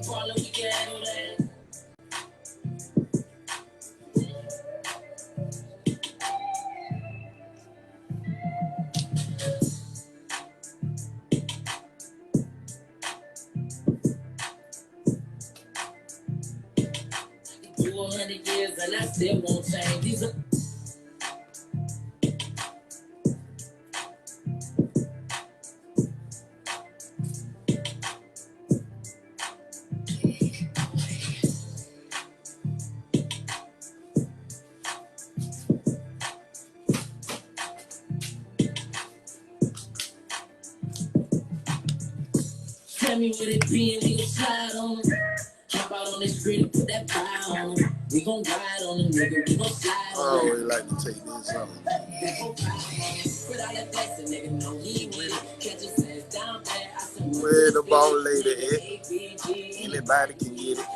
problem, we can handle that. You 100 years and I still won't change. These are tell me what it be and we gon' slide on them. Hop out on this street and put that fire on them. We gon' ride on them, nigga. We gon' slide on them. I always like to take this on. Where the ball lady at? Anybody can get it.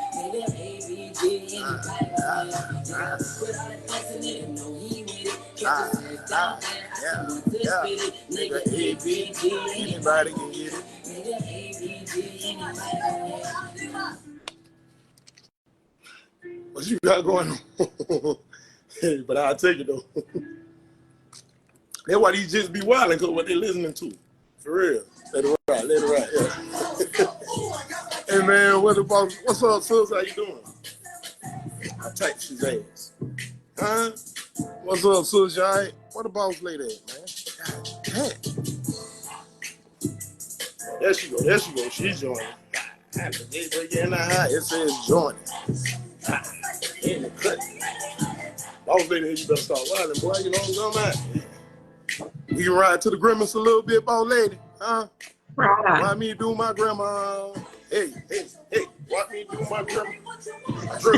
Yeah. Nigga, ABG, anybody can get it. What you got going on? Hey, but I'll take it though. That's why these just be wilding, because what they listening to. For real. Let it ride, yeah. Hey man, what's up, sis? How you doing? I type she's ass. Huh? What's up, sis? You alright? What the boss lady at, man? God damn. There she go. She's joining. It says joining. In the cut. Boss lady, you better start riding, boy. You know what I'm talking about? We can ride to the grimace a little bit, boss lady. Huh? Right. Why me do my grandma? Hey. Why me do my grandma?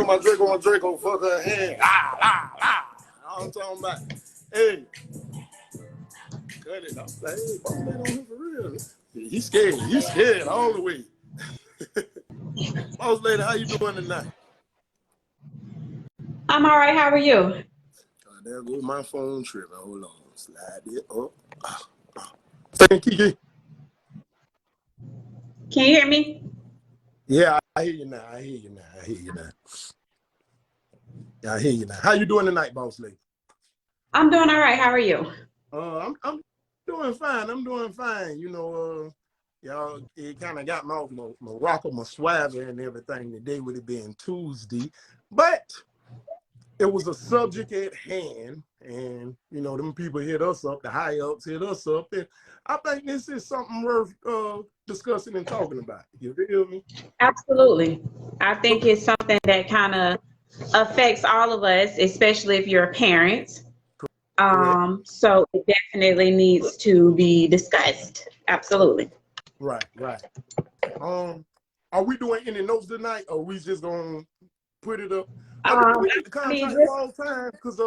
My Draco, fuck her hand. I'm talking about. Hey. Cut it off. Like, hey, boss lady on him for real. He's scared all the way. Boss lady, how you doing tonight? I'm all right. How are you? There goes my phone trip. Hold on. Slide it up. Hey, Kiki. Can you hear me? Yeah, I hear you now. How you doing tonight, boss lady? I'm doing all right. How are you? I'm doing fine. You know, y'all, it kind of got me off my rocker, my swagger and everything today with it being Tuesday. But it was a subject at hand, and you know, them people hit us up, the high ups hit us up, and I think this is something worth discussing and talking about. You feel me? Absolutely. I think it's something that kind of affects all of us, especially if you're a parent. So it definitely needs to be discussed. Absolutely. Right. Are we doing any notes tonight, or are we just gonna put it up? We get the contact all the time, because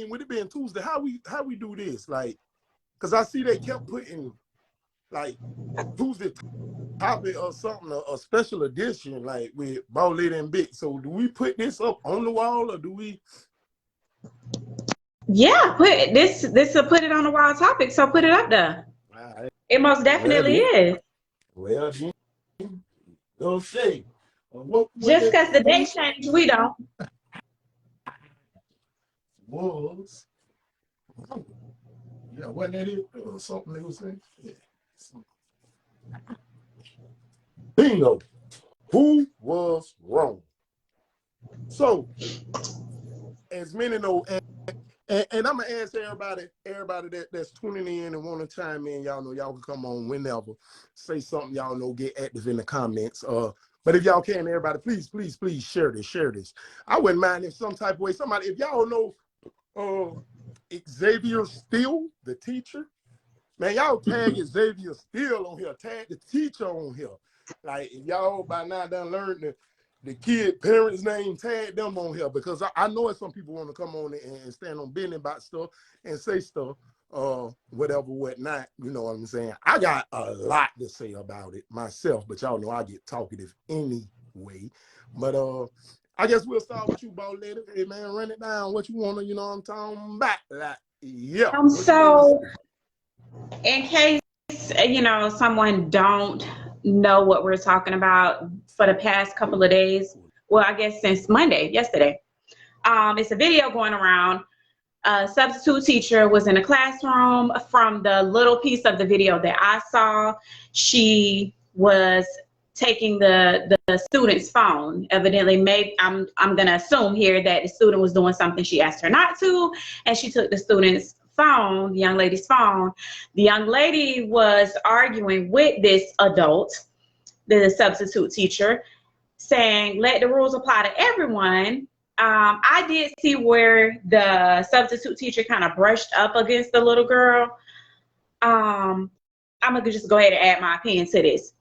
with it being Tuesday, how we do this? Like, because I see they kept putting like Tuesday topic or something, a special edition, like with Ball Lady and Big. So do we put this up on the wall, or do we? Yeah, put this will put it on the wall topic. So put it up there. Right. It most definitely is. Well, don't say. Just because the day changed, we don't. Was wasn't that it? Or something they were saying? Yeah. Bingo. Who was wrong? So, as many know, and I'm gonna ask everybody that's tuning in and want to chime in. Y'all know y'all can come on whenever. Say something y'all know. Get active in the comments. But if y'all can, everybody, please share this. I wouldn't mind if some type of way somebody, if y'all know Xavier Steele, the teacher, man, y'all tag Xavier Steele on here. Tag the teacher on here. Like, if y'all by now done learned the kid parents' name, tag them on here, because I know some people want to come on and stand on business about stuff and say stuff, whatnot. You know what I'm saying? I got a lot to say about it myself, but y'all know I get talkative anyway. But I guess we'll start with you, ball lady. Hey man, run it down. What you wanna, you know what I'm talking about? Like, yeah. So in case someone don't know what we're talking about for the past couple of days. Well, I guess since Monday, yesterday. It's a video going around. A substitute teacher was in a classroom. From the little piece of the video that I saw, she was taking the student's phone. Evidently, maybe I'm gonna assume here that the student was doing something she asked her not to, and she took the student's phone, the young lady's phone. The young lady was arguing with this adult, the substitute teacher, saying, let the rules apply to everyone. I did see where the substitute teacher kind of brushed up against the little girl. I'm going to just go ahead and add my opinion to this.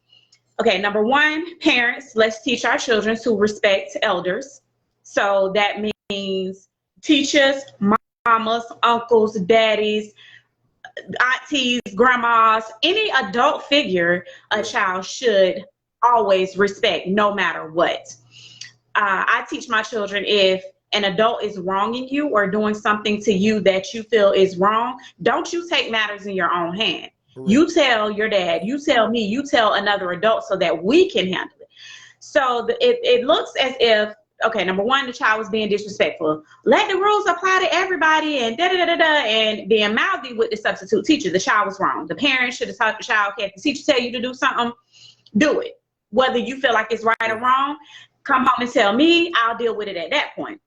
Okay, number one, parents, let's teach our children to respect elders. So that means teachers, mamas, uncles, daddies, aunties, grandmas, any adult figure a child should always respect no matter what. I teach my children, if an adult is wronging you or doing something to you that you feel is wrong, don't you take matters in your own hand. Right. You tell your dad, you tell me, you tell another adult so that we can handle it. So it looks as if, okay, number one, the child was being disrespectful. Let the rules apply to everybody and and being mouthy with the substitute teacher. The child was wrong. The parent should have taught the child, okay, if the teacher tell you to do something, do it. Whether you feel like it's right or wrong, come home and tell me, I'll deal with it at that point.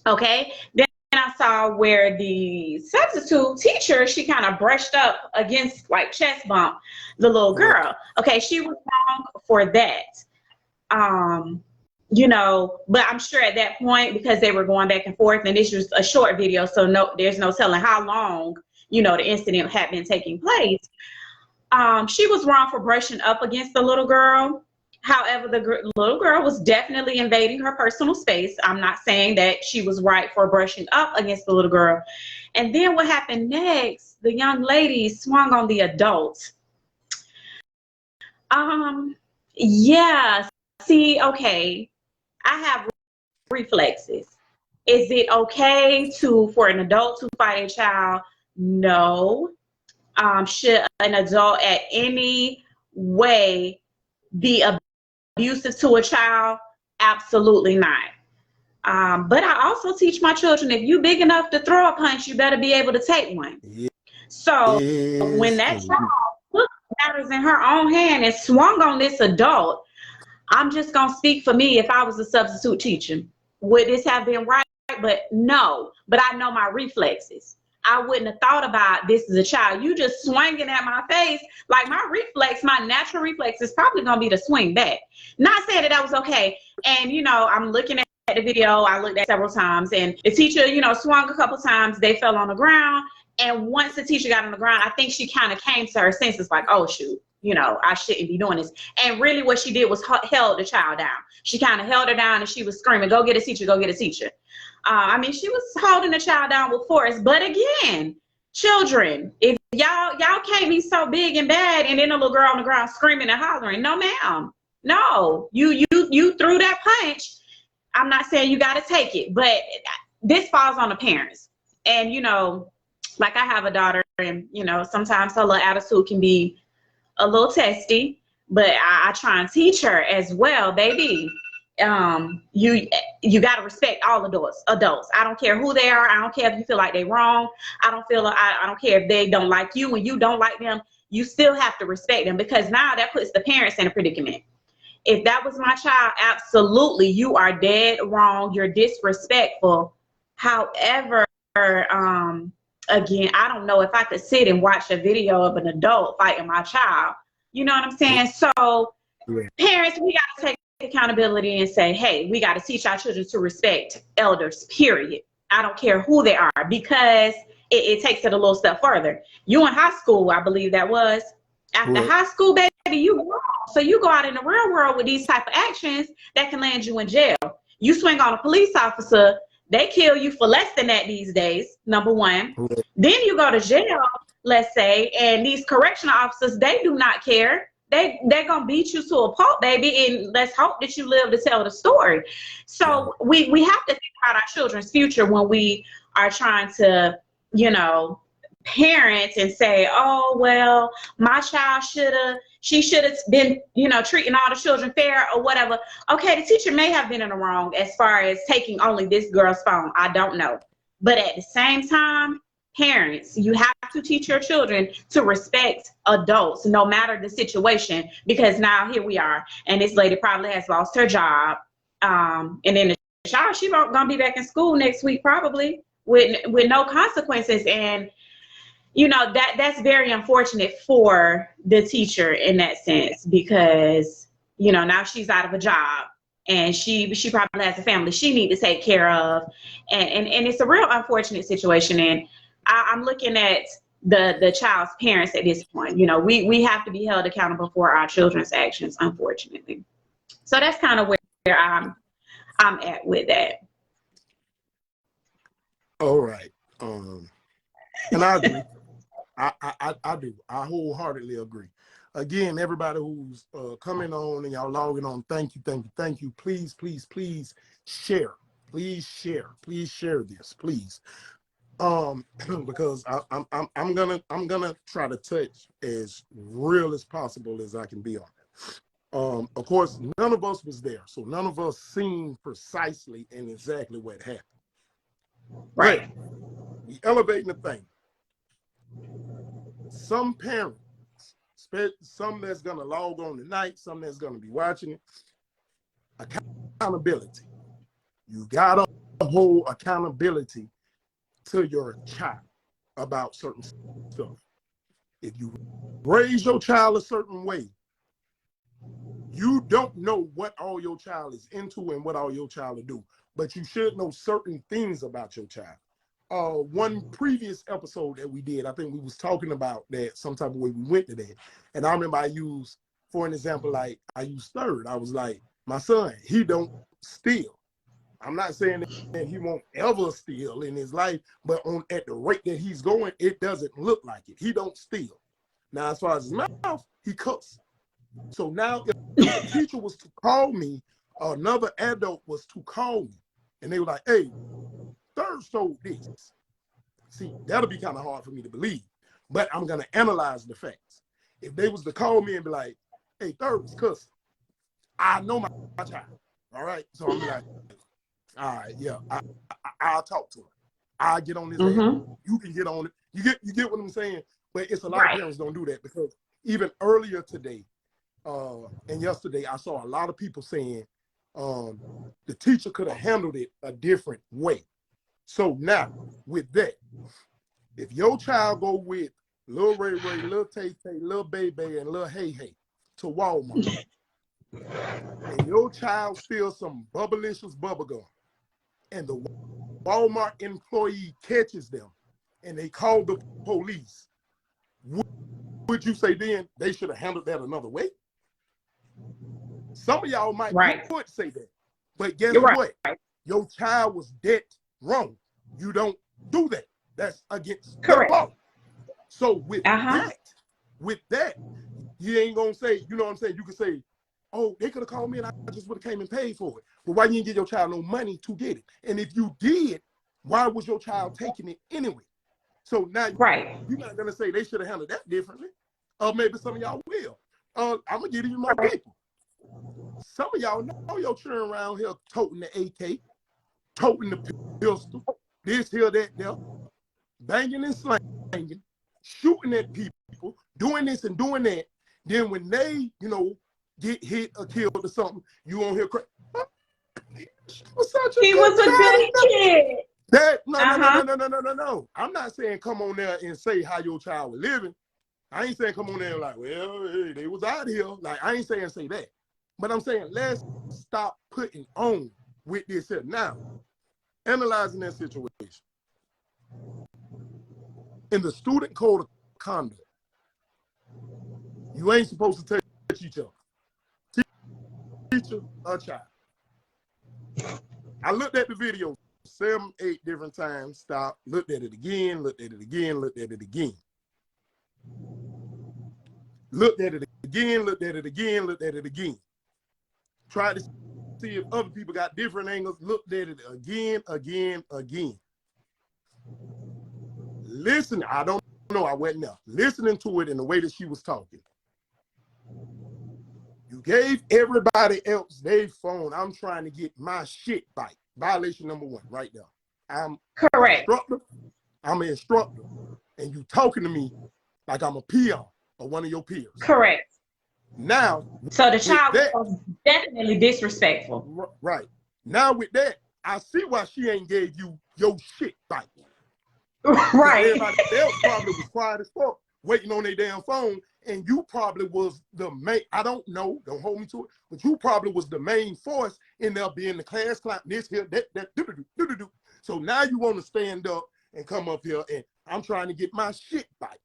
Okay. Then I saw where the substitute teacher, she kind of brushed up against, like, chest bump the little girl. Okay. She was wrong for that. You know, but I'm sure at that point, because they were going back and forth, and this was a short video, so there's no telling how long, you know, the incident had been taking place. She was wrong for brushing up against the little girl. However, the little girl was definitely invading her personal space. I'm not saying that she was right for brushing up against the little girl. And then what happened next, the young lady swung on the adult. Yeah, see, okay, I have reflexes. Is it okay for an adult to fight a child? No. Should an adult at any way be abusive to a child? Absolutely not. But I also teach my children, if you big enough to throw a punch, you better be able to take one. Yeah. So when that child took matters in her own hand and swung on this adult, I'm just going to speak for me. If I was a substitute teacher, would this have been right? But no, but I know my reflexes. I wouldn't have thought about this as a child. You just swinging at my face. Like, my reflex, my natural reflex is probably going to be to swing back. Not saying that was okay. And, you know, I'm looking at the video. I looked at it several times. And the teacher, you know, swung a couple times. They fell on the ground. And once the teacher got on the ground, I think she kind of came to her senses, like, oh, shoot, you know, I shouldn't be doing this. And really what she did was held the child down. She kind of held her down and she was screaming, go get a teacher, go get a teacher. I mean, she was holding the child down with force. But again, children, if y'all can't be so big and bad and then a little girl on the ground screaming and hollering. No, ma'am. No, you threw that punch. I'm not saying you got to take it, but this falls on the parents. And, you know, like, I have a daughter, and, you know, sometimes her little attitude can be a little testy, but I try and teach her as well, baby. You got to respect all adults. I don't care who they are. I don't care if you feel like they're wrong. I don't care if they don't like you and you don't like them. You still have to respect them, because now that puts the parents in a predicament. If that was my child, absolutely, you are dead wrong. You're disrespectful. However, again, I don't know if I could sit and watch a video of an adult fighting my child. You know what I'm saying? So, parents, we got to take accountability and say, hey, we got to teach our children to respect elders, period. I don't care who they are, because it takes it a little step further. You in high school, I believe that was. After high school, baby, you grown. So you go out in the real world with these type of actions that can land you in jail. You swing on a police officer, they kill you for less than that these days, number one. Then you go to jail, let's say, and these correctional officers, they do not care. They're going to beat you to a pulp, baby, and let's hope that you live to tell the story. So we have to think about our children's future when we are trying to, you know, parents and say, oh, well, my child she should have been, treating all the children fair or whatever. Okay, the teacher may have been in the wrong as far as taking only this girl's phone. I don't know. But at the same time, parents, you have to teach your children to respect adults, no matter the situation, because now here we are, and this lady probably has lost her job. And then the child, she's gonna be back in school next week, probably with no consequences. And that's very unfortunate for the teacher in that sense, because now she's out of a job and she probably has a family she needs to take care of, and it's a real unfortunate situation. And I'm looking at the child's parents at this point. We have to be held accountable for our children's actions, unfortunately. So that's kind of where I'm at with that. All right. And I agree. I do. I wholeheartedly agree. Again, everybody who's coming on and y'all logging on, thank you. Please share. Please share this, please. Because I'm gonna try to touch as real as possible as I can be on it. Of course, none of us was there, so none of us seen precisely and exactly what happened. Right. But we elevating the thing. Some parents, some that's gonna log on tonight, some that's gonna be watching it, accountability. You gotta hold accountability to your child about certain stuff. If you raise your child a certain way, you don't know what all your child is into and what all your child will do, but you should know certain things about your child. One previous episode that we did, I think we was talking about that some type of way we went to that. And I remember I used, for an example, like I used third. I was like, my son, he don't steal. I'm not saying that he won't ever steal in his life, but at the rate that he's going, it doesn't look like it. He don't steal. Now, as far as his mouth, he cuss. So now if a teacher was to call me, or another adult was to call me, and they were like, hey, Third stole this. See, that'll be kind of hard for me to believe, but I'm going to analyze the facts. If they was to call me and be like, hey, Third was cussing, I know my child. All right. So I'm like, all right, yeah, I'll talk to him. I'll get on this app. You can get on it. You get what I'm saying? But it's a lot of parents don't do that, because even earlier today and yesterday, I saw a lot of people saying the teacher could have handled it a different way. So now, with that, if your child go with Lil Ray Ray, Lil Tay Tay, Lil Baby, and Lil Hey Hey to Walmart, and your child steals some Bubblicious bubblegum, and the Walmart employee catches them, and they call the police, would you say then they should have handled that another way? Some of y'all might would say that, but guess what? Your child was dead wrong. You don't do that. That's against the law. So with that, you ain't gonna say, you know what I'm saying? You can say, oh, they could have called me and I just would have came and paid for it. But why you didn't give your child no money to get it? And if you did, why was your child taking it anyway? So now you're not gonna say they should have handled that differently. Or maybe some of y'all will. I'm gonna give you more people. Some of y'all know your children around here toting the AK, toting the pistol, this here, that there, banging and slanging, shooting at people, doing this and doing that. Then when they, get hit or killed or something, you won't hear cry. He was a good kid. No. I'm not saying come on there and say how your child was living. I ain't saying come on there and like, well, hey, they was out here. Like, I ain't saying say that. But I'm saying let's stop putting on with this here. Now, analyzing that situation. In the student code of conduct, you ain't supposed to touch each other. Teacher or child. I looked at the video 7, 8 different times, stopped, looked at it again, looked at it again, looked at it again. Looked at it again, looked at it again, looked at it again. Tried to see if other people got different angles, looked at it again. Listen, I don't no, I wasn't there. Listening to it in the way that she was talking. You gave everybody else their phone. I'm trying to get my shit back. Violation number 1, right there. I'm Correct. I'm an instructor, and you talking to me like I'm a peon or one of your peers. Correct. Now, so the child was definitely disrespectful. Right. Now with that, I see why she ain't gave you your shit back. Right. Everybody else probably was quiet as fuck, waiting on their damn phone, and you probably was the main, I don't know, don't hold me to it, but you probably was the main force in there being the class clown, this here, that, do. So now you want to stand up and come up here, and I'm trying to get my shit back.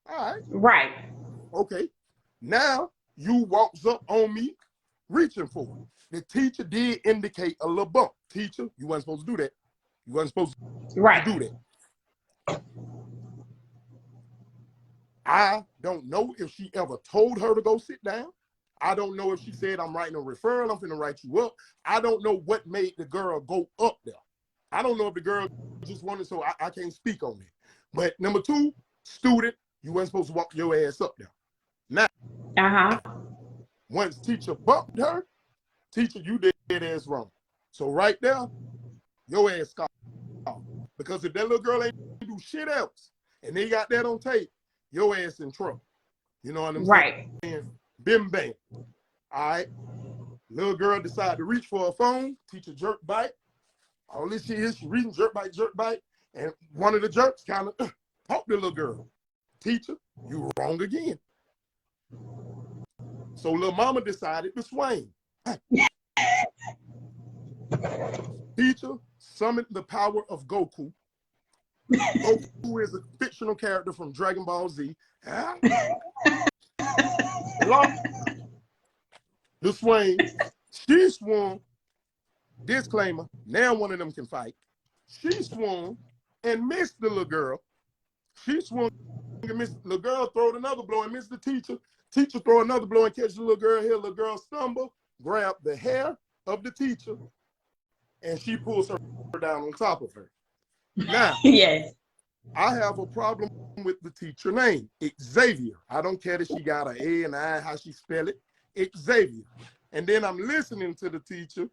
All right. Right. Okay. Now you walks up on me reaching for it. The teacher did indicate a little bump. Teacher, you wasn't supposed to do that. You wasn't supposed to do that. I don't know if she ever told her to go sit down. I don't know if she said, I'm writing a referral, I'm finna write you up. I don't know what made the girl go up there. I don't know if the girl just wanted, so I can't speak on it. But number 2, student, you wasn't supposed to walk your ass up there. Now, once teacher bumped her, teacher, you did ass wrong. So right there, your ass got off. Because if that little girl ain't do shit else, and they got that on tape, your ass in trouble. You know what I'm saying? Bim bam. All right. Little girl decided to reach for a phone. Teacher jerk bite. All this shit is she reading jerk bite. And one of the jerks kind of poked the little girl. Teacher, you wrong again. So little mama decided to swing. Teacher summoned the power of Goku. Goku is a fictional character from Dragon Ball Z. The swing. She swung. Disclaimer. Now one of them can fight. She swung and missed the little girl. She swung and missed the girl, throwed another blow and missed the teacher. Teacher throw another blow and catch the little girl here. Little girl stumble, grab the hair of the teacher, and she pulls her down on top of her. Now, yes, I have a problem with the teacher name, Xavier. I don't care that she got an A and I, how she spell it, Xavier. And then I'm listening to the teacher,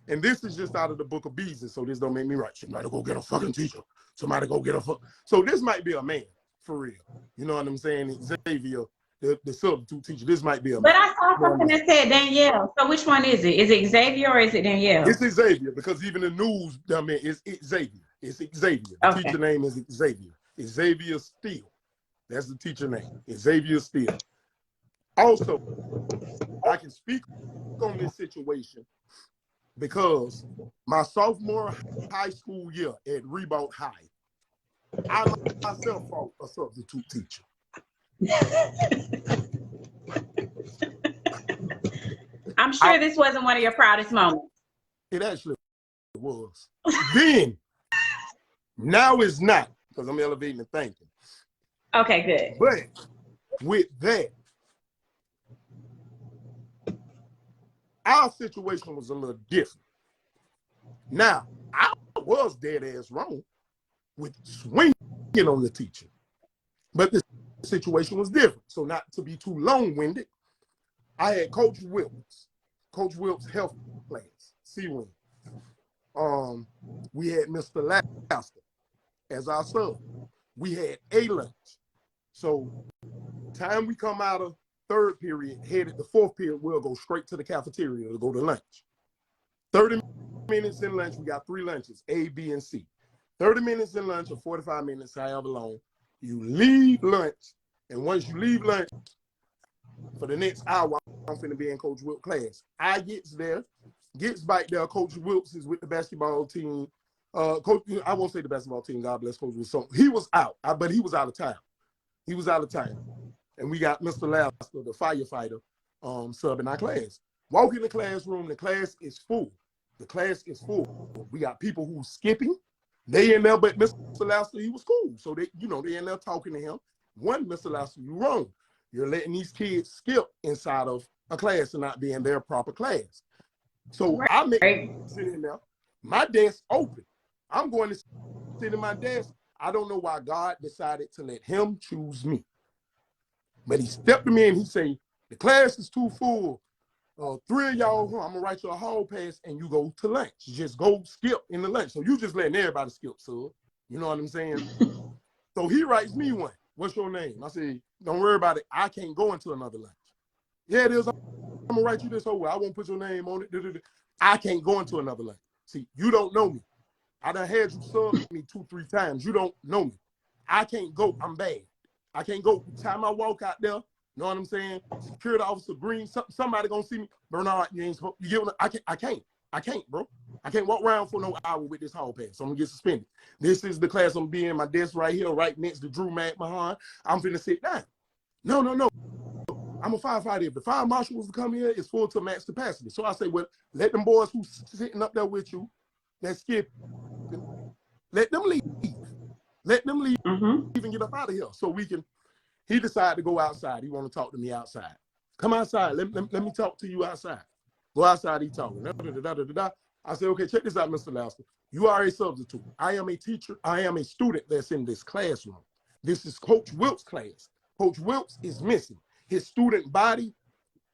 and this is just out of the book of Bees, so this don't make me right. Somebody go get a fucking teacher. Somebody go get a fuck. So this might be a man, for real. You know what I'm saying? Xavier, the substitute teacher, this might be a man. But I saw something that said Danielle. So which one is it? Is it Xavier or is it Danielle? It's Xavier, because even the news, I mean, it's Xavier. It's Xavier. The teacher name is Xavier. Xavier Steele. That's the teacher name. Xavier Steele. Also, I can speak on this situation because my sophomore high school year at Rebound High, I myself fought a substitute teacher. I'm sure this wasn't one of your proudest moments. It actually was. Then, now it's not, because I'm elevating the thinking. Okay, good. But with that, our situation was a little different. Now, I was dead ass wrong with swinging on the teacher, but the situation was different. So not to be too long-winded, I had Coach Wilkes health class, C-Wing. We had Mr. Laster as our sub. We had a lunch. So time we come out of third period, headed the fourth period, we'll go straight to the cafeteria to go to lunch. 30 minutes in lunch, we got 3 lunches, A, B, and C. 30 minutes in lunch or 45 minutes, however long. You leave lunch, and once you leave lunch, for the next hour, I'm finna be in Coach Wilkes' class. I gets back there. Coach Wilkes is with the basketball team. Coach, I won't say the basketball team, God bless Coach Wilkes. So he was out, but he was out of town. And we got Mr. Laster, the firefighter, sub in our class. Walk in the classroom, the class is full. We got people who's skipping. They in there, but Mr. Laster, he was cool. So they in there talking to him. One, Mr. Laster, you wrong. You're letting these kids skip inside of a class and not be in their proper class. So I sit in there. My desk open. I'm going to sit in my desk. I don't know why God decided to let him choose me. But he stepped to me and he said, the class is too full. 3 of y'all, I'm going to write you a hall pass and you go to lunch. Just go skip in the lunch. So you just letting everybody skip, sir. You know what I'm saying? So he writes me one. What's your name? I say, don't worry about it. I can't go into another lunch. Yeah, it is. I'm going to write you this whole way. I won't put your name on it. I can't go into another lunch. See, you don't know me. I done had you sub me 2-3 times. You don't know me. I can't go. I'm bad. I can't go. Time I walk out there, know what I'm saying? Security officer green, somebody gonna see me. Bernard, you ain't supposed. You get what I can't, bro. I can't walk around for no hour with this hall pass. So I'm gonna get suspended. This is the class I'm being. My desk right here, right next to Drew McMahon. I'm finna sit down. No. I'm a firefighter. If the fire marshal was to come here, it's full to max capacity. So I say, well, let them boys who's sitting up there with you, that skip, let them leave. Let them leave and get up out of here so we can. He decided to go outside. He want to talk to me outside. Come outside. Let me talk to you outside. Go outside. He talking. I said, okay, check this out, Mr. Laster. You are a substitute. I am a teacher. I am a student that's in this classroom. This is Coach Wilkes' class. Coach Wilkes is missing his student body.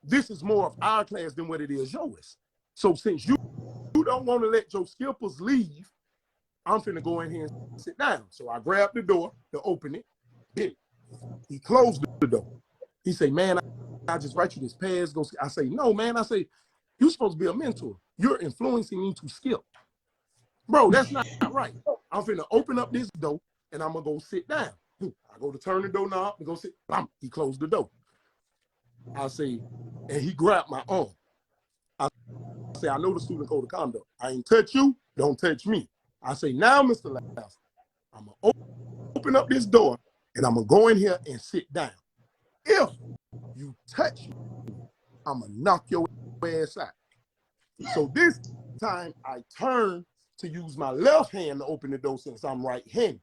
This is more of our class than what it is yours. So since you don't want to let your skippers leave, I'm finna go in here and sit down. So I grabbed the door to open it. Then he closed the door. He say, man, I just write you this pass. Go. I say, no, man. I say, you're supposed to be a mentor. You're influencing me to skip. Bro, that's not right. I'm finna open up this door and I'm gonna go sit down. I go to turn the door knob and go sit. Bam, he closed the door. I say, and he grabbed my arm. I say, I know the student code of conduct. I ain't touch you, don't touch me. I say, now, Mr. Laster, I'm gonna open up this door and I'm gonna go in here and sit down. If you touch me, I'm gonna knock your ass out. So this time I turn to use my left hand to open the door since I'm right-handed.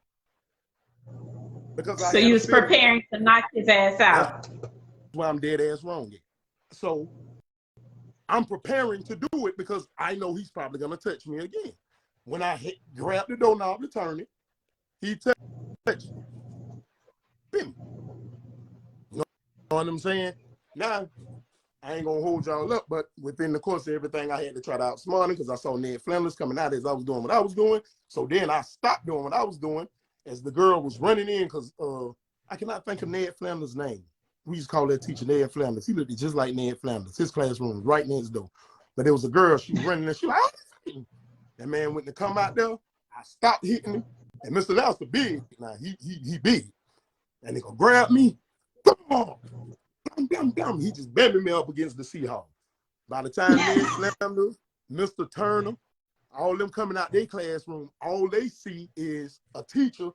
Because so you was preparing to knock his ass out. That's why I'm dead ass wrong. So I'm preparing to do it because I know he's probably gonna touch me again. When I grab the doorknob to turn it, he touched me. Bim. You know what I'm saying? Now, I ain't gonna hold y'all up, but within the course of everything, I had to try to outsmart him because I saw Ned Flanders coming out as I was doing what I was doing. So then I stopped doing what I was doing as the girl was running in because I cannot think of Ned Flanders' name. We used to call that teacher Ned Flanders. He looked just like Ned Flanders. His classroom was right next door. But there was a girl, she was running and she was like, that man went to come out there. I stopped hitting him. And Mr. Laster big. Now, he big. And they go grab me. Come on. He just bending me up against the Seahawks. By the time Ned Flanders, Mr. Turner, all them coming out their classroom, all they see is a teacher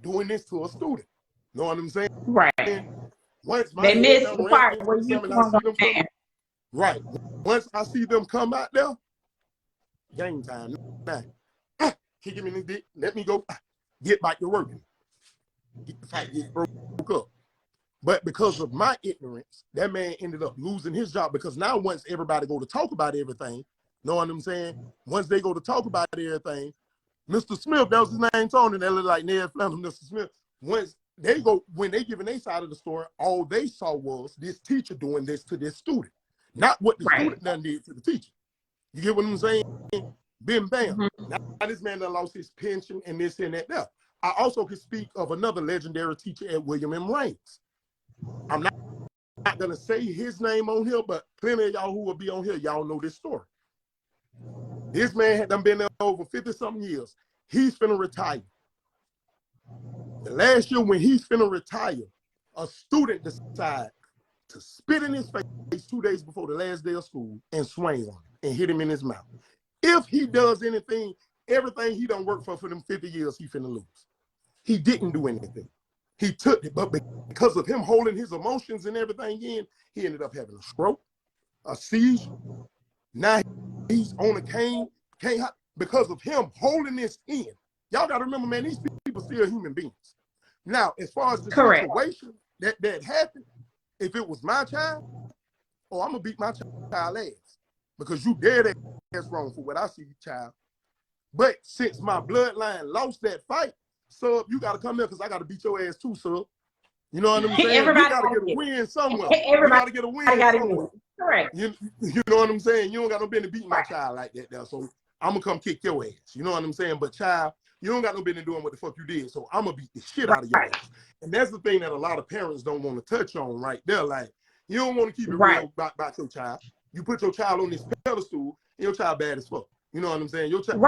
doing this to a student. Know what I'm saying? Right. Once my They missed the part where you right. Once I see them come out there, game time. Now, kick him in the dick. Let me go. Get back to working. Get the fight get broke up. But because of my ignorance, that man ended up losing his job because now once everybody go to talk about everything, know what I'm saying? Once they go to talk about everything, Mr. Smith, that was his name, Tony, that looked like Ned Flanders, Mr. Smith. Once they go, when they giving their side of the story, all they saw was this teacher doing this to this student, not what the student done did to the teacher. You get what I'm saying? Bim, bam. Now this man done lost his pension and this and that there. I also could speak of another legendary teacher at William M. Raines. I'm not going to say his name on here, but plenty of y'all who will be on here, y'all know this story. This man had done been there over 50-something years. He's finna retire. The last year when he's finna retire, a student decided to spit in his face 2 days before the last day of school and swing on him and hit him in his mouth. If he does anything, everything he done worked for them 50 years, he finna lose. He didn't do anything. He took it, but because of him holding his emotions and everything in, he ended up having a stroke, a seizure. Now he's on a cane, because of him holding this in. Y'all got to remember, man, these people still human beings. Now, as far as the situation that happened, if it was my child, I'm going to beat my child ass because you dead ass wrong for what I see, child. But since my bloodline lost that fight, sub, you got to come here because I got to beat your ass too, sub. You know what I'm saying? Everybody You got to get a win somewhere. You got to get a win somewhere. Correct. You know what I'm saying? You don't got no business beating my child like that now. So I'm going to come kick your ass. You know what I'm saying? But child, you don't got no business doing what the fuck you did. So I'm going to beat the shit out of your ass. And that's the thing that a lot of parents don't want to touch on right there. Like, you don't want to keep it real about your child. You put your child on this pedestal, and your child bad as fuck. You know what I'm saying? Your child,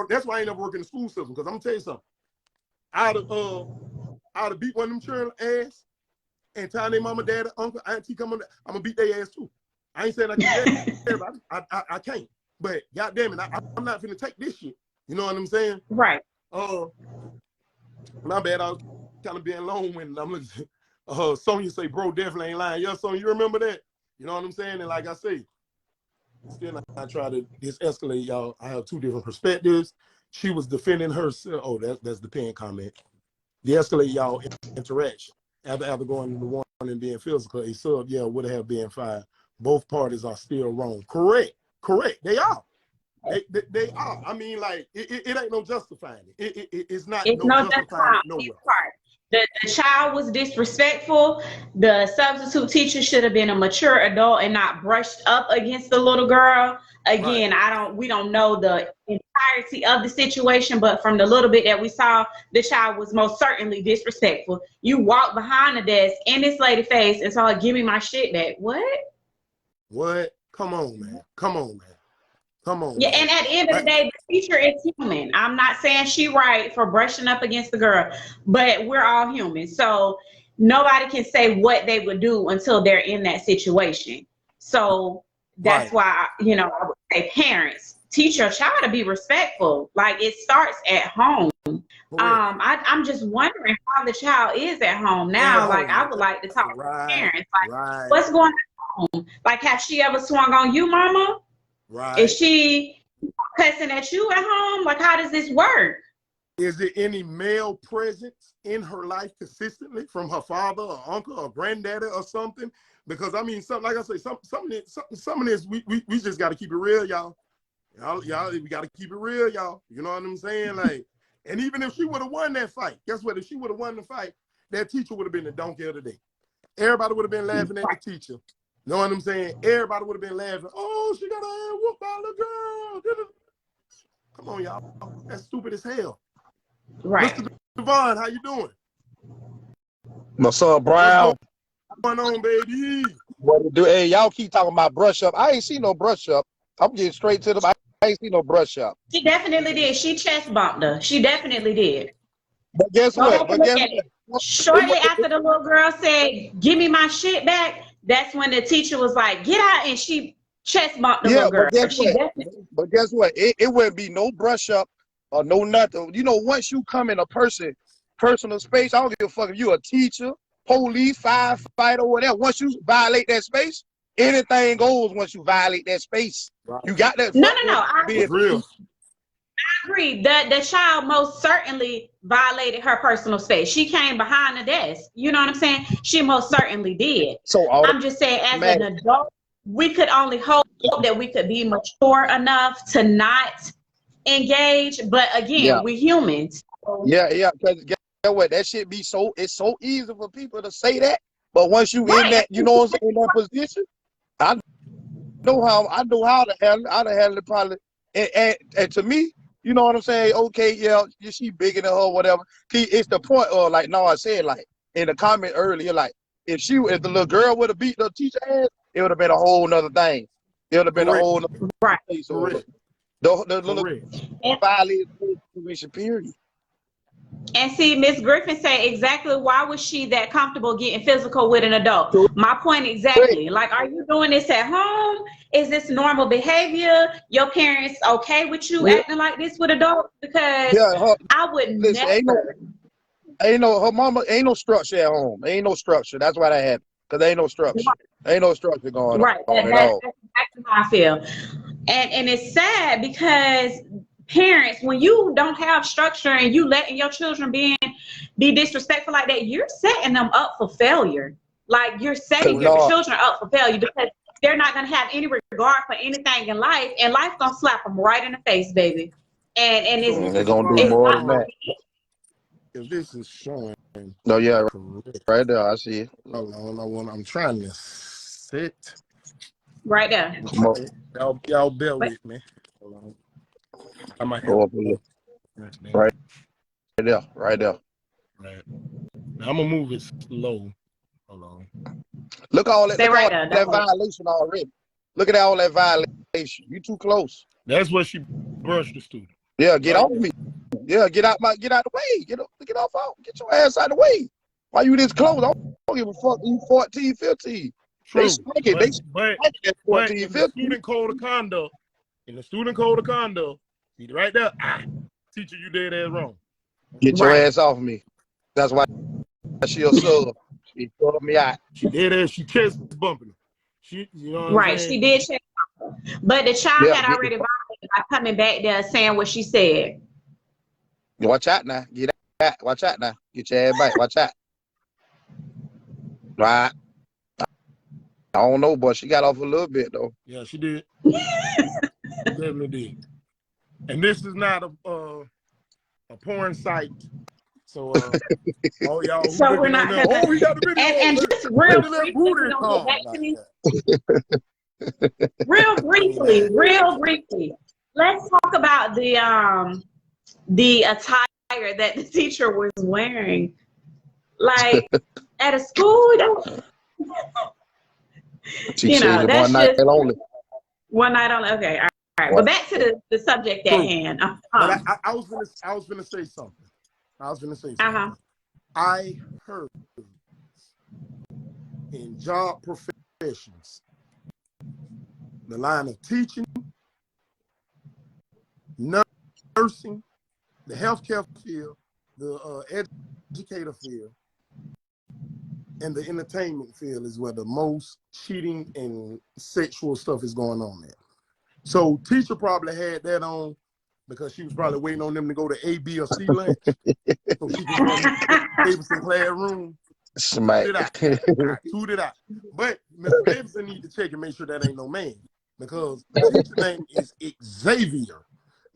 that's why I ain't never work in the school system, because I'm going to tell you something. I'd have beat one of them children ass, and tell their mama, dad, uncle, auntie come on, I'm going to beat their ass too. I ain't saying I can, I can't. But goddamn it, I'm not finna take this shit. You know what I'm saying? Right. My bad, I was kind of being alone when I'm looking. Sonya say, bro, definitely ain't lying. Yeah, Sonya, you remember that? You know what I'm saying? And like I say, still I try to escalate, y'all. I have two different perspectives. She was defending herself. Oh, that's the pin comment. De-escalate y'all interaction. After going into one and being physical, a sub, would have been fine. Both parties are still wrong. Correct. They are. They are. I mean, like, it ain't no justifying it. It's not no justifying it nowhere. The child was disrespectful. The substitute teacher should have been a mature adult and not brushed up against the little girl. Again, we don't know the entirety of the situation, but from the little bit that we saw, the child was most certainly disrespectful. You walk behind the desk in this lady's face and saw her, give me my shit back. What? Come on, man. Yeah, and at the end of the day, the teacher is human. I'm not saying she right for brushing up against the girl, but we're all human. So nobody can say what they would do until they're in that situation. So that's why, I would say parents, teach your child to be respectful. Like, it starts at home. I'm just wondering how the child is at home now. Like, I would like to talk to parents. Like, what's going on? Like, has she ever swung on you, mama? Right. Is she cussing at you at home? Like, how does this work? Is there any male presence in her life consistently from her father or uncle or granddaddy or something? Because I mean, like I say, some of this we just got to keep it real, y'all. Y'all, we got to keep it real, y'all. You know what I'm saying? Like, and even if she would have won that fight, guess what? If she would have won the fight, that teacher would have been the donkey of the day. Everybody would have been laughing at the teacher. You know what I'm saying? Everybody would have been laughing. Oh, she got her ass whooped by the girl. Come on, y'all. That's stupid as hell. Right. Mr. Devon, how you doing? My son Brown. What's going on, baby? What to do? Hey, y'all keep talking about brush up. I ain't see no brush up. I'm getting straight to the. I ain't see no brush up. She definitely did. She chest bumped her. She definitely did. But guess what? Shortly after the little girl said, give me my shit back, that's when the teacher was like, get out, and she chest bumped the little girl. But guess what? It wouldn't be no brush up or no nothing. You know, once you come in a personal space, I don't give a fuck if you a teacher, police, firefighter, or whatever. Once you violate that space, anything goes once you violate that space. Right. You got that. No. I agree. The child most certainly violated her personal space. She came behind the desk. You know what I'm saying? She most certainly did. So I'm just saying, as an adult, we could only hope that we could be mature enough to not engage. But again, we're humans. So. Yeah. Because guess what? That shit be it's so easy for people to say that. But once you in that, you know what I'm saying, in that position, I know how to handle it probably. And to me, you know what I'm saying? Okay, yeah, she bigger than her, whatever. It's the point of, like, no, I said, like, in the comment earlier, like, if the little girl would have beat the teacher ass, it would have been a whole nother thing. It would have been a whole nother thing. So the little violated situation, period. And see, Miss Griffin said exactly why was she that comfortable getting physical with an adult? My point exactly. Like, are you doing this at home? Is this normal behavior? Your parents okay with you acting like this with adults? Because I would never. Her mama ain't no structure at home. Ain't no structure. That's why that happened. Because there ain't no structure. Ain't no structure going on. That's exactly how I feel. And it's sad because parents, when you don't have structure and you letting your children be disrespectful like that, you're setting them up for failure. Like, you're setting your children up for failure because they're not going to have any regard for anything in life, and life's going to slap them right in the face, baby. And it's they're going to do more than that. if this is showing No, yeah, correct. right there. I see it. Hold on, I'm trying to sit. Right there. Come on. Y'all bear But with me. Hold on. I might have Go up here. Right there. Right there. Right. Now I'm gonna move it slow. Hold on. Look at all that. stay Look at right all there. that violation already. Look at all that violation. You too close. That's where she brushed the student. Yeah, get Right off me. Yeah, get out the way. Get off out. Get your ass out of the way. Why you this close? I don't give a fuck. You 14, 15. True. They spank it. They spank it at 14, in 15. the student code of conduct, see right there, teacher, you did that wrong. Get your ass off me. That's why she a sub. She pulled me out. She did that. She chest bumping. She, you know what Right. I'm saying? She did check. But the child Yeah, had already violated by coming back there saying what she said. watch out now. Get out. Watch out now. Get your ass back. Watch out. Right. I don't know, but she got off a little bit though. Yeah, she did. Definitely did. And this is not a porn site. So all y'all who So we're looking on not there, gonna. oh, he got the video. And just real briefly, go back to me. Real briefly. Let's talk about the attire that the teacher was wearing. Like at a school, She you know, said that's one night just only. one night only. Okay, all right. But back to the subject at hand. But I was gonna say something. I heard in job professions, the line of teaching, nursing, the healthcare field, the educator field, and the entertainment field is where the most cheating and sexual stuff is going on there. So teacher probably had that on because she was probably waiting on them to go to A, B, or C lunch. So she can go in the Davidson classroom. Smack. Toot it out. But Mr. Davidson need to check and make sure that ain't no man because the teacher name is Xavier.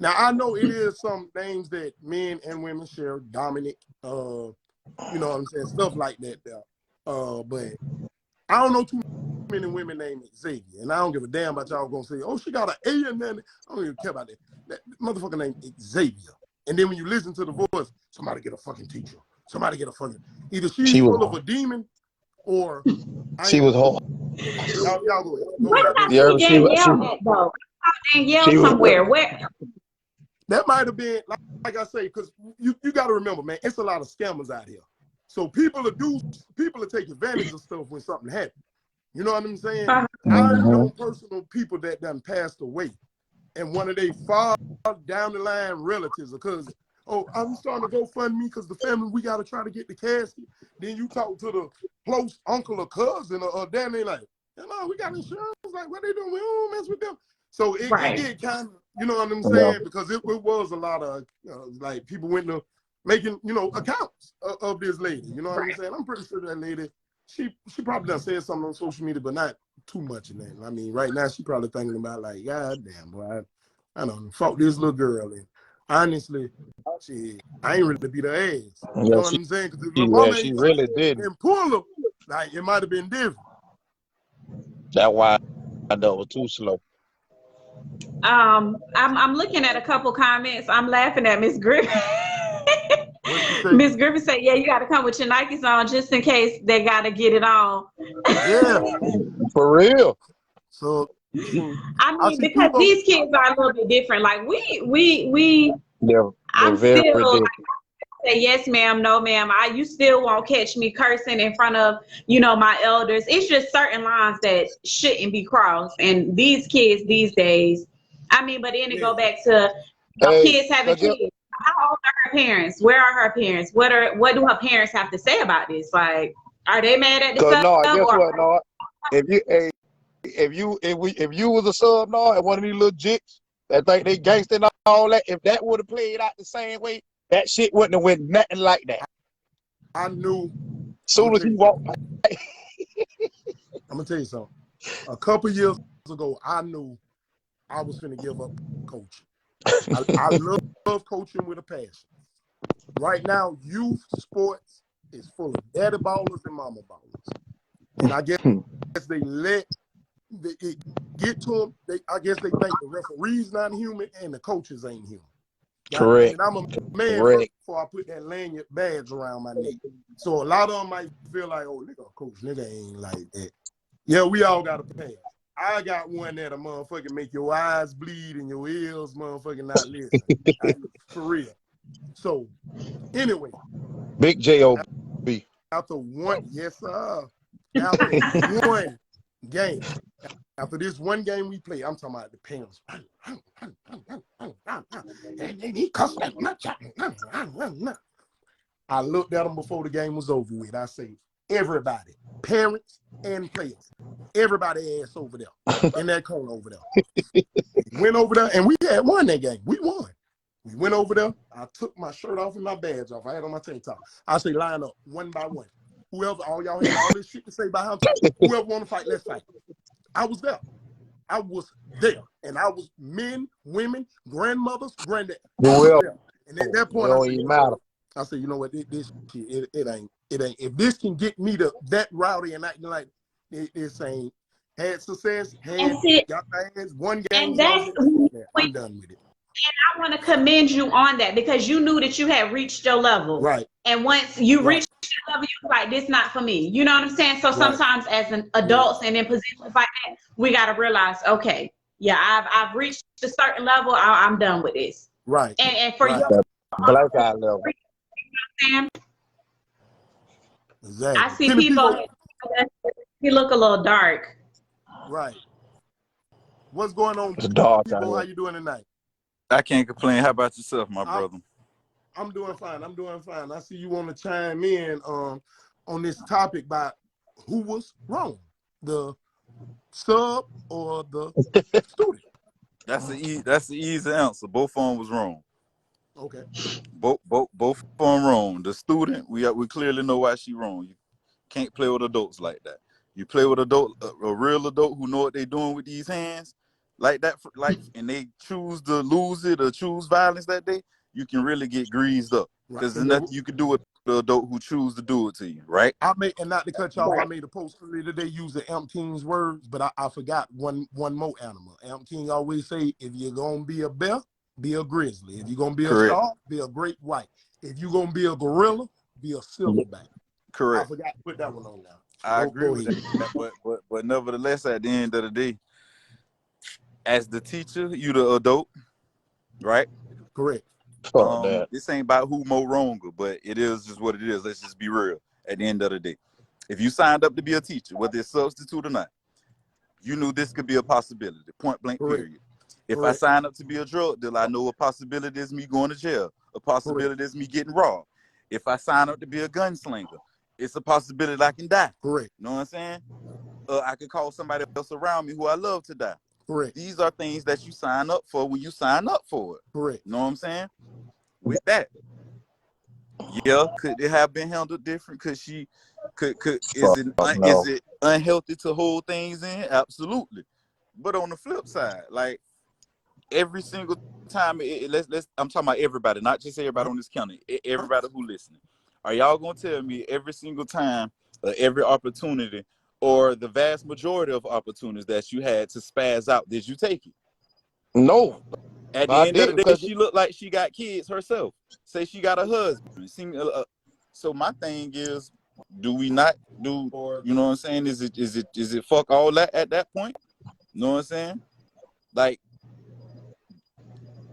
Now I know it is some names that men and women share, Dominic, you know what I'm saying, stuff like that there. But I don't know too many women named Xavier, and I don't give a damn about y'all gonna say, oh, she got an A and then I don't even care about that. That motherfucker named Xavier. And then when you listen to the voice, somebody get a fucking teacher. Somebody get a fucking either she's full of a demon or she was hard. Y'all go ahead. What about Danielle at though? Danielle somewhere. Where? That might have been like I say, because you got to remember, man, it's a lot of scammers out here. So people take advantage of stuff when something happens. You know what I'm saying? I know personal people that done passed away, and one of their far down the line relatives, because I'm starting to go fund me because the family we got to try to get the casket. Then you talk to the close uncle or cousin or dad, they like, no, we got insurance. Like, what they doing? We don't mess with them. So it get kind of, you know what I'm saying? Because it was a lot of like people went to making, accounts of this lady. You know what I'm saying? I'm pretty sure that lady, she probably done said something on social media, but not too much in that. I mean, right now she probably thinking about like, God damn, boy, I don't fuck this little girl. And honestly, I ain't really beat her ass. You know what I'm saying? Because if my mama she really did. And pull her, like it might have been different. That's why I know it was too slow. I'm looking at a couple comments. I'm laughing at Miss Griffin. Miss Griffin said, "Yeah, you got to come with your Nikes on just in case they got to get it on." Yeah, for real. So I mean, because these kids are a little bit different. Like they're very different. Say yes, ma'am, no, ma'am. You still won't catch me cursing in front of, my elders. It's just certain lines that shouldn't be crossed. And these kids these days, I mean, but then to go back to kids having kids. How old are her parents? Where are her parents? What do her parents have to say about this? Like, are they mad at the sub? No, guess what, no. If you was a sub, no, and one of these little jicks that think they gangster and all that, if that would have played out the same way, that shit wouldn't have went nothing like that. I knew. Soon as he walked by. I'm gonna tell you something. A couple years ago, I knew I was gonna give up coaching. I love coaching with a passion. Right now, youth sports is full of daddy ballers and mama ballers. And I guess they let it get to them. I guess they think the referees not human and the coaches ain't human. Correct. And I'm a man first before I put that lanyard badge around my neck. So a lot of them might feel like, oh, nigga, coach, nigga ain't like that. Yeah, we all got a pass. I got one that'll motherfucking make your eyes bleed and your ears motherfucking not listen. For real. So, anyway. Big J.O.B. After one, yes, sir. After one game. After this one game we play, I'm talking about the parents. And he cussed that much. I looked at them before the game was over with. I say, everybody, parents and players, everybody ass over there, in that corner over there. Went over there, and we had won that game. We won. We went over there. I took my shirt off and my badge off. I had on my tank top. I say, line up, one by one. Whoever, all y'all had all this shit to say about him, whoever want to fight, let's fight. I was there. I was there. And I was men, women, grandmothers, granddad. And at that point, I said, you know what, this shit, it ain't. If this can get me to that rowdy and acting like this ain't had success, got my hands, one game, I'm done with it. And I want to commend you on that because you knew that you had reached your level. Right. And once you reached your level, you were like, this not for me. You know what I'm saying? So sometimes as an adults and in positions like that, we got to realize, okay, yeah, I've reached a certain level. I'm done with this. Right. And for your black eye level. You know exactly. I see people, he look a little dark. Right. What's going on? It's dark. People, how you doing tonight? I can't complain. How about yourself, my brother? I'm doing fine. I see you want to chime in on this topic about who was wrong, the sub or the student. That's the easy answer. Both of them was wrong. Okay. Both of them wrong. The student, we clearly know why she wrong. You can't play with adults like that. You play with a real adult who know what they're doing with these hands. Like that, and they choose to lose it or choose violence that day, you can really get greased up because there's nothing you can do with the adult who choose to do it to you, right? And not to cut you off, I made a post earlier today using Amp King's words, but I forgot one more animal. Amp King always say, if you're gonna be a bear, be a grizzly. If you're gonna be a shark, be a great white. If you're gonna be a gorilla, be a silverback. Correct. I forgot to put that one on now. I agree with that, but nevertheless, at the end of the day, as the teacher, you the adult, right? Correct. This ain't about who more wronger, but it is just what it is. Let's just be real. At the end of the day, if you signed up to be a teacher, whether it's substitute or not, you knew this could be a possibility. Point blank. Period. If I sign up to be a drug dealer, I know a possibility is me going to jail. A possibility is me getting robbed. If I sign up to be a gunslinger, it's a possibility that I can die. Correct. You know what I'm saying? I could call somebody else around me who I love to die. Correct. These are things that you sign up for when you sign up for it. Correct. You know what I'm saying? With that, yeah, could it have been handled different? Is it unhealthy to hold things in? Absolutely. But on the flip side, like every single time, I'm talking about everybody, not just everybody on this county, everybody who listening. Are y'all gonna tell me every single time, every opportunity, or the vast majority of opportunities that you had to spaz out, did you take it? No. At the end of the day, she looked like she got kids herself. Say she got a husband. So my thing is, do we not do? You know what I'm saying? Is it fuck all that at that point? You know what I'm saying? Like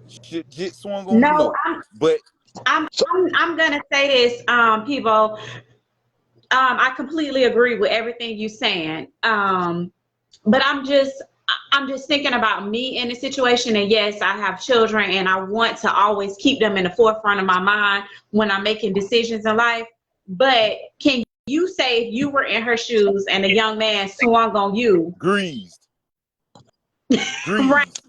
shit swung on no, but I'm gonna say this, people. I completely agree with everything you're saying. But I'm just thinking about me in the situation, and yes, I have children and I want to always keep them in the forefront of my mind when I'm making decisions in life. But can you say if you were in her shoes and a young man swung on you? Greased. Right.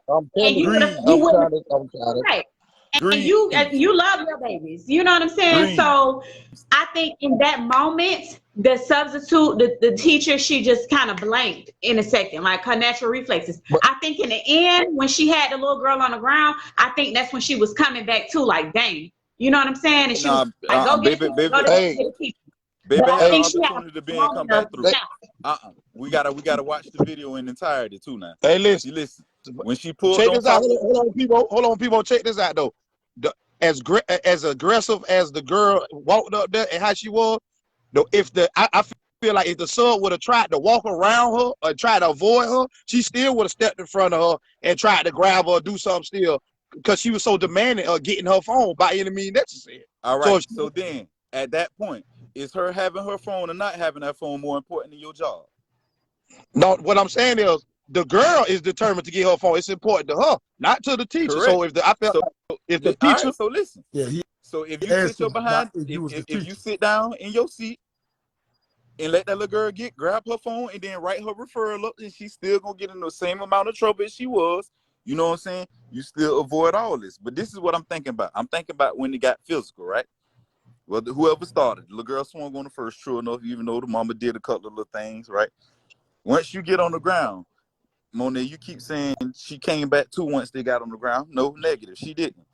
I'm telling you, right. And you love your babies. You know what I'm saying? So I think in that moment, the substitute, the teacher, she just kind of blanked in a second, like her natural reflexes. I think in the end, when she had the little girl on the ground, I think that's when she was coming back to, like, dang, You know what I'm saying? And she was like, go get baby, the baby, go to Hey, get the teacher. baby But I had an think she had opportunity to be and long come back enough through. now. We gotta watch the video in entirety too now. hey, See, listen. listen. When she pulled Check on this out. top, Hold on, people. Check this out though. As aggressive as the girl walked up there and how she was, though, I feel like if the son would have tried to walk around her or tried to avoid her, she still would have stepped in front of her and tried to grab her or do something still, because she was so demanding of getting her phone by any means necessary. all So, right. So then, at that point, is her having her phone or not having that phone more important than your job? no, what I'm saying is the girl is determined to get her phone. It's important to her, not to the teacher. Correct. So I felt So, like if the all teacher, right. So listen. Yeah, he So if you asked sit your him about behind, if you was the if you teacher. sit down in your seat and let that little girl grab her phone and then write her referral up, and she's still gonna get in the same amount of trouble as she was. You know what I'm saying? You still avoid all this. But this is what I'm thinking about. I'm thinking about when it got physical, right? Well, whoever started, the little girl swung on the first, true enough, even though the mama did a couple of little things, right? Once you get on the ground, Monet, you keep saying she came back too once they got on the ground. No, negative. She didn't.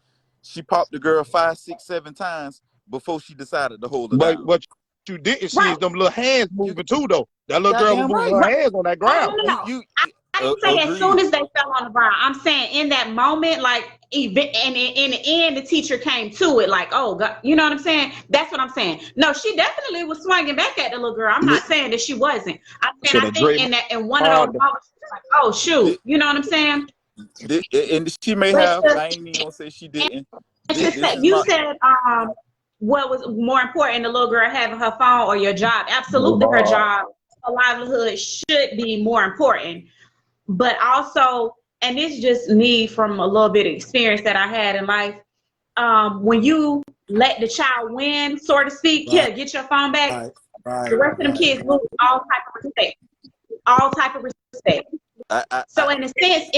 She popped the girl 5, 6, 7 times before she decided to hold her but down. what you didn't see Right. is them little hands moving too, though. That little girl was Goddamn moving right. her hands on that ground. You I didn't say as soon agreed. as they fell on the ground. I'm saying in that moment, like, and in the end, the teacher came to it, like, oh, God, you know what I'm saying? That's what I'm saying. No, she definitely was swinging back at the little girl. I'm not saying that she wasn't. I'm saying Should I have think Draymond. in one of those moments, she was like, oh shoot, you know what I'm saying? And she may But have. I ain't even gonna say she didn't. This is you my. said what was more important, the little girl having her phone or your job? Absolutely, her job, her livelihood should be more important. But also, and it's just me from a little bit of experience that I had in life. When you let the child win, so to speak, Right, get your phone back. right, The rest of them kids lose all type of respect, all type of respect. So in a sense,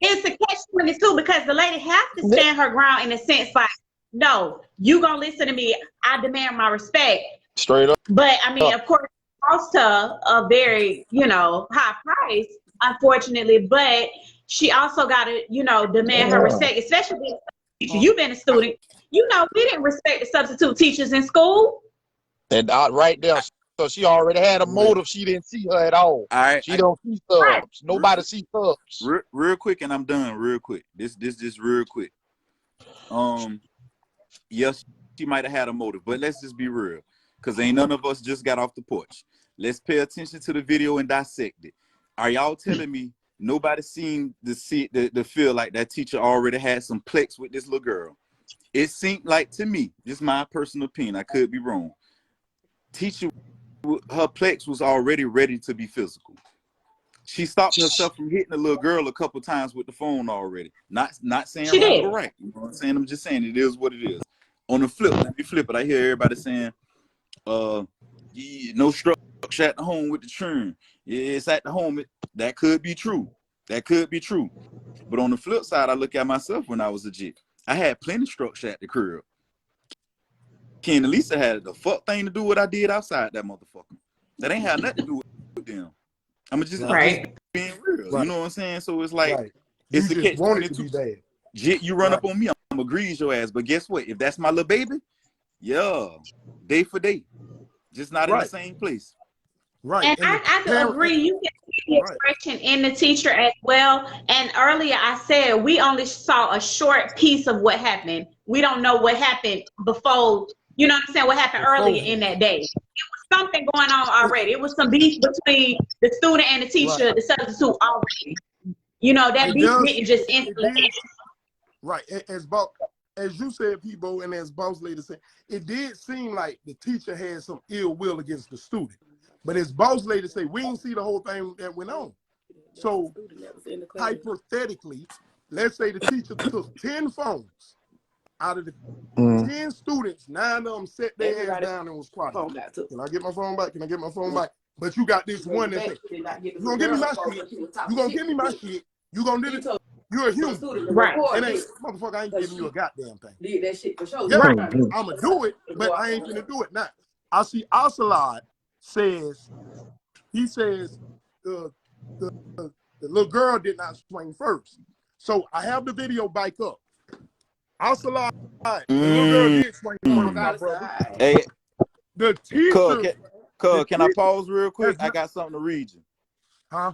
it's a catch-22 because the lady has to stand her ground in a sense like, no, you gonna listen to me. I demand my respect. Straight up. But I mean, of course, it cost her a very, high price, unfortunately. But she also got to, demand her respect, especially being a teacher. You've been a student. We didn't respect the substitute teachers in school. And right there, so she already had a motive. She didn't see her at all. She don't see Right. subs. Nobody see subs. Real quick, and I'm done. Real quick. This real quick. Yes, she might have had a motive, but let's just be real, because ain't none of us just got off the porch. Let's pay attention to the video and dissect it. Are y'all telling me nobody seen the feel like that teacher already had some plex with this little girl? It seemed like to me, just my personal opinion, I could be wrong. Teacher, her plex was already ready to be physical. She stopped herself from hitting the little girl a couple times with the phone already. Not saying She wrong did. or right. You know what I'm saying? I'm just saying it is what it is. On the flip, let me flip it. I hear everybody saying, no structure at the home with the churn. It's at the home. That could be true. That could be true. But on the flip side, I look at myself when I was a jit. I had plenty structure at the crib. Ken and Lisa had the fuck thing to do what I did outside that motherfucker. That ain't had nothing to do with them. I'm just being real. right, You know what I'm saying? So it's like, right. You it's a just catch want it to 22. be bad. Jit, you run up on me, I'm gonna grease your ass. But guess what? If that's my little baby, yeah, day for day, just not in the same place. Right. And And the I could parent, agree. You can see the expression in the teacher as well. And earlier I said we only saw a short piece of what happened. We don't know what happened before, you know what I'm saying, what happened earlier in that day. It was something going on already. It was some beef between the student and the teacher, the substitute already. That beef didn't just instantly end. right. As you said, people, and as Boss Lady said, it did seem like the teacher had some ill will against the student. But as Boss Lady said, we didn't see the whole thing that went on. So hypothetically, let's say the teacher took 10 phones out of the 10 students, 9 of them set their ass down and was quiet. Can I get my phone back? Can I get my phone back? But you got this one that said, you gonna give me my shit. You gonna give me my shit. You gonna do it. You're a human. Right. And motherfucker, I ain't giving you a goddamn thing. Did that shit for sure. Yeah, Right. I'm gonna do it, but I ain't gonna do it now. I see Ocelot says, he says the little girl did not swing first. So I have the video back up. Also, like, the little girl Mm. did swing one on my brother. Hey, The Cuz, teacher, the can I teacher pause real quick? has I not, got something to read you. huh?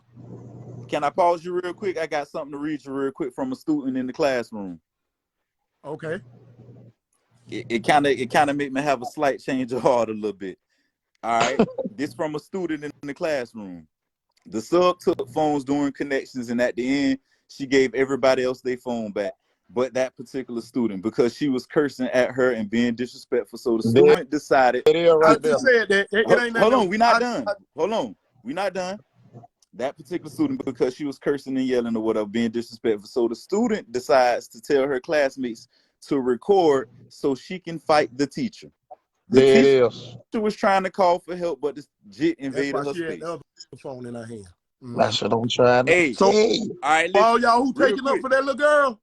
Can I pause you real quick? I got something to read you real quick from a student in the classroom. Okay. It kind of made me have a slight change of heart a little bit. All right. This from a student in the classroom. The sub took phones during connections, and at the end, she gave everybody else their phone back, but that particular student, because she was cursing at her and being disrespectful. So the There student decided it is I right there. just said that it ain't nothing hold on, else. we're not done. Hold on, we're not done. That particular student, because she was cursing and yelling or whatever, being disrespectful. So the student decides to tell her classmates to record so she can fight the teacher. The There it teacher is. was trying to call for help, but the jit That's invaded why her she had space. the other phone in her hand. That's what I'm trying to Hey, So say. all right, for all listen, y'all who real taking up quick. for that little girl,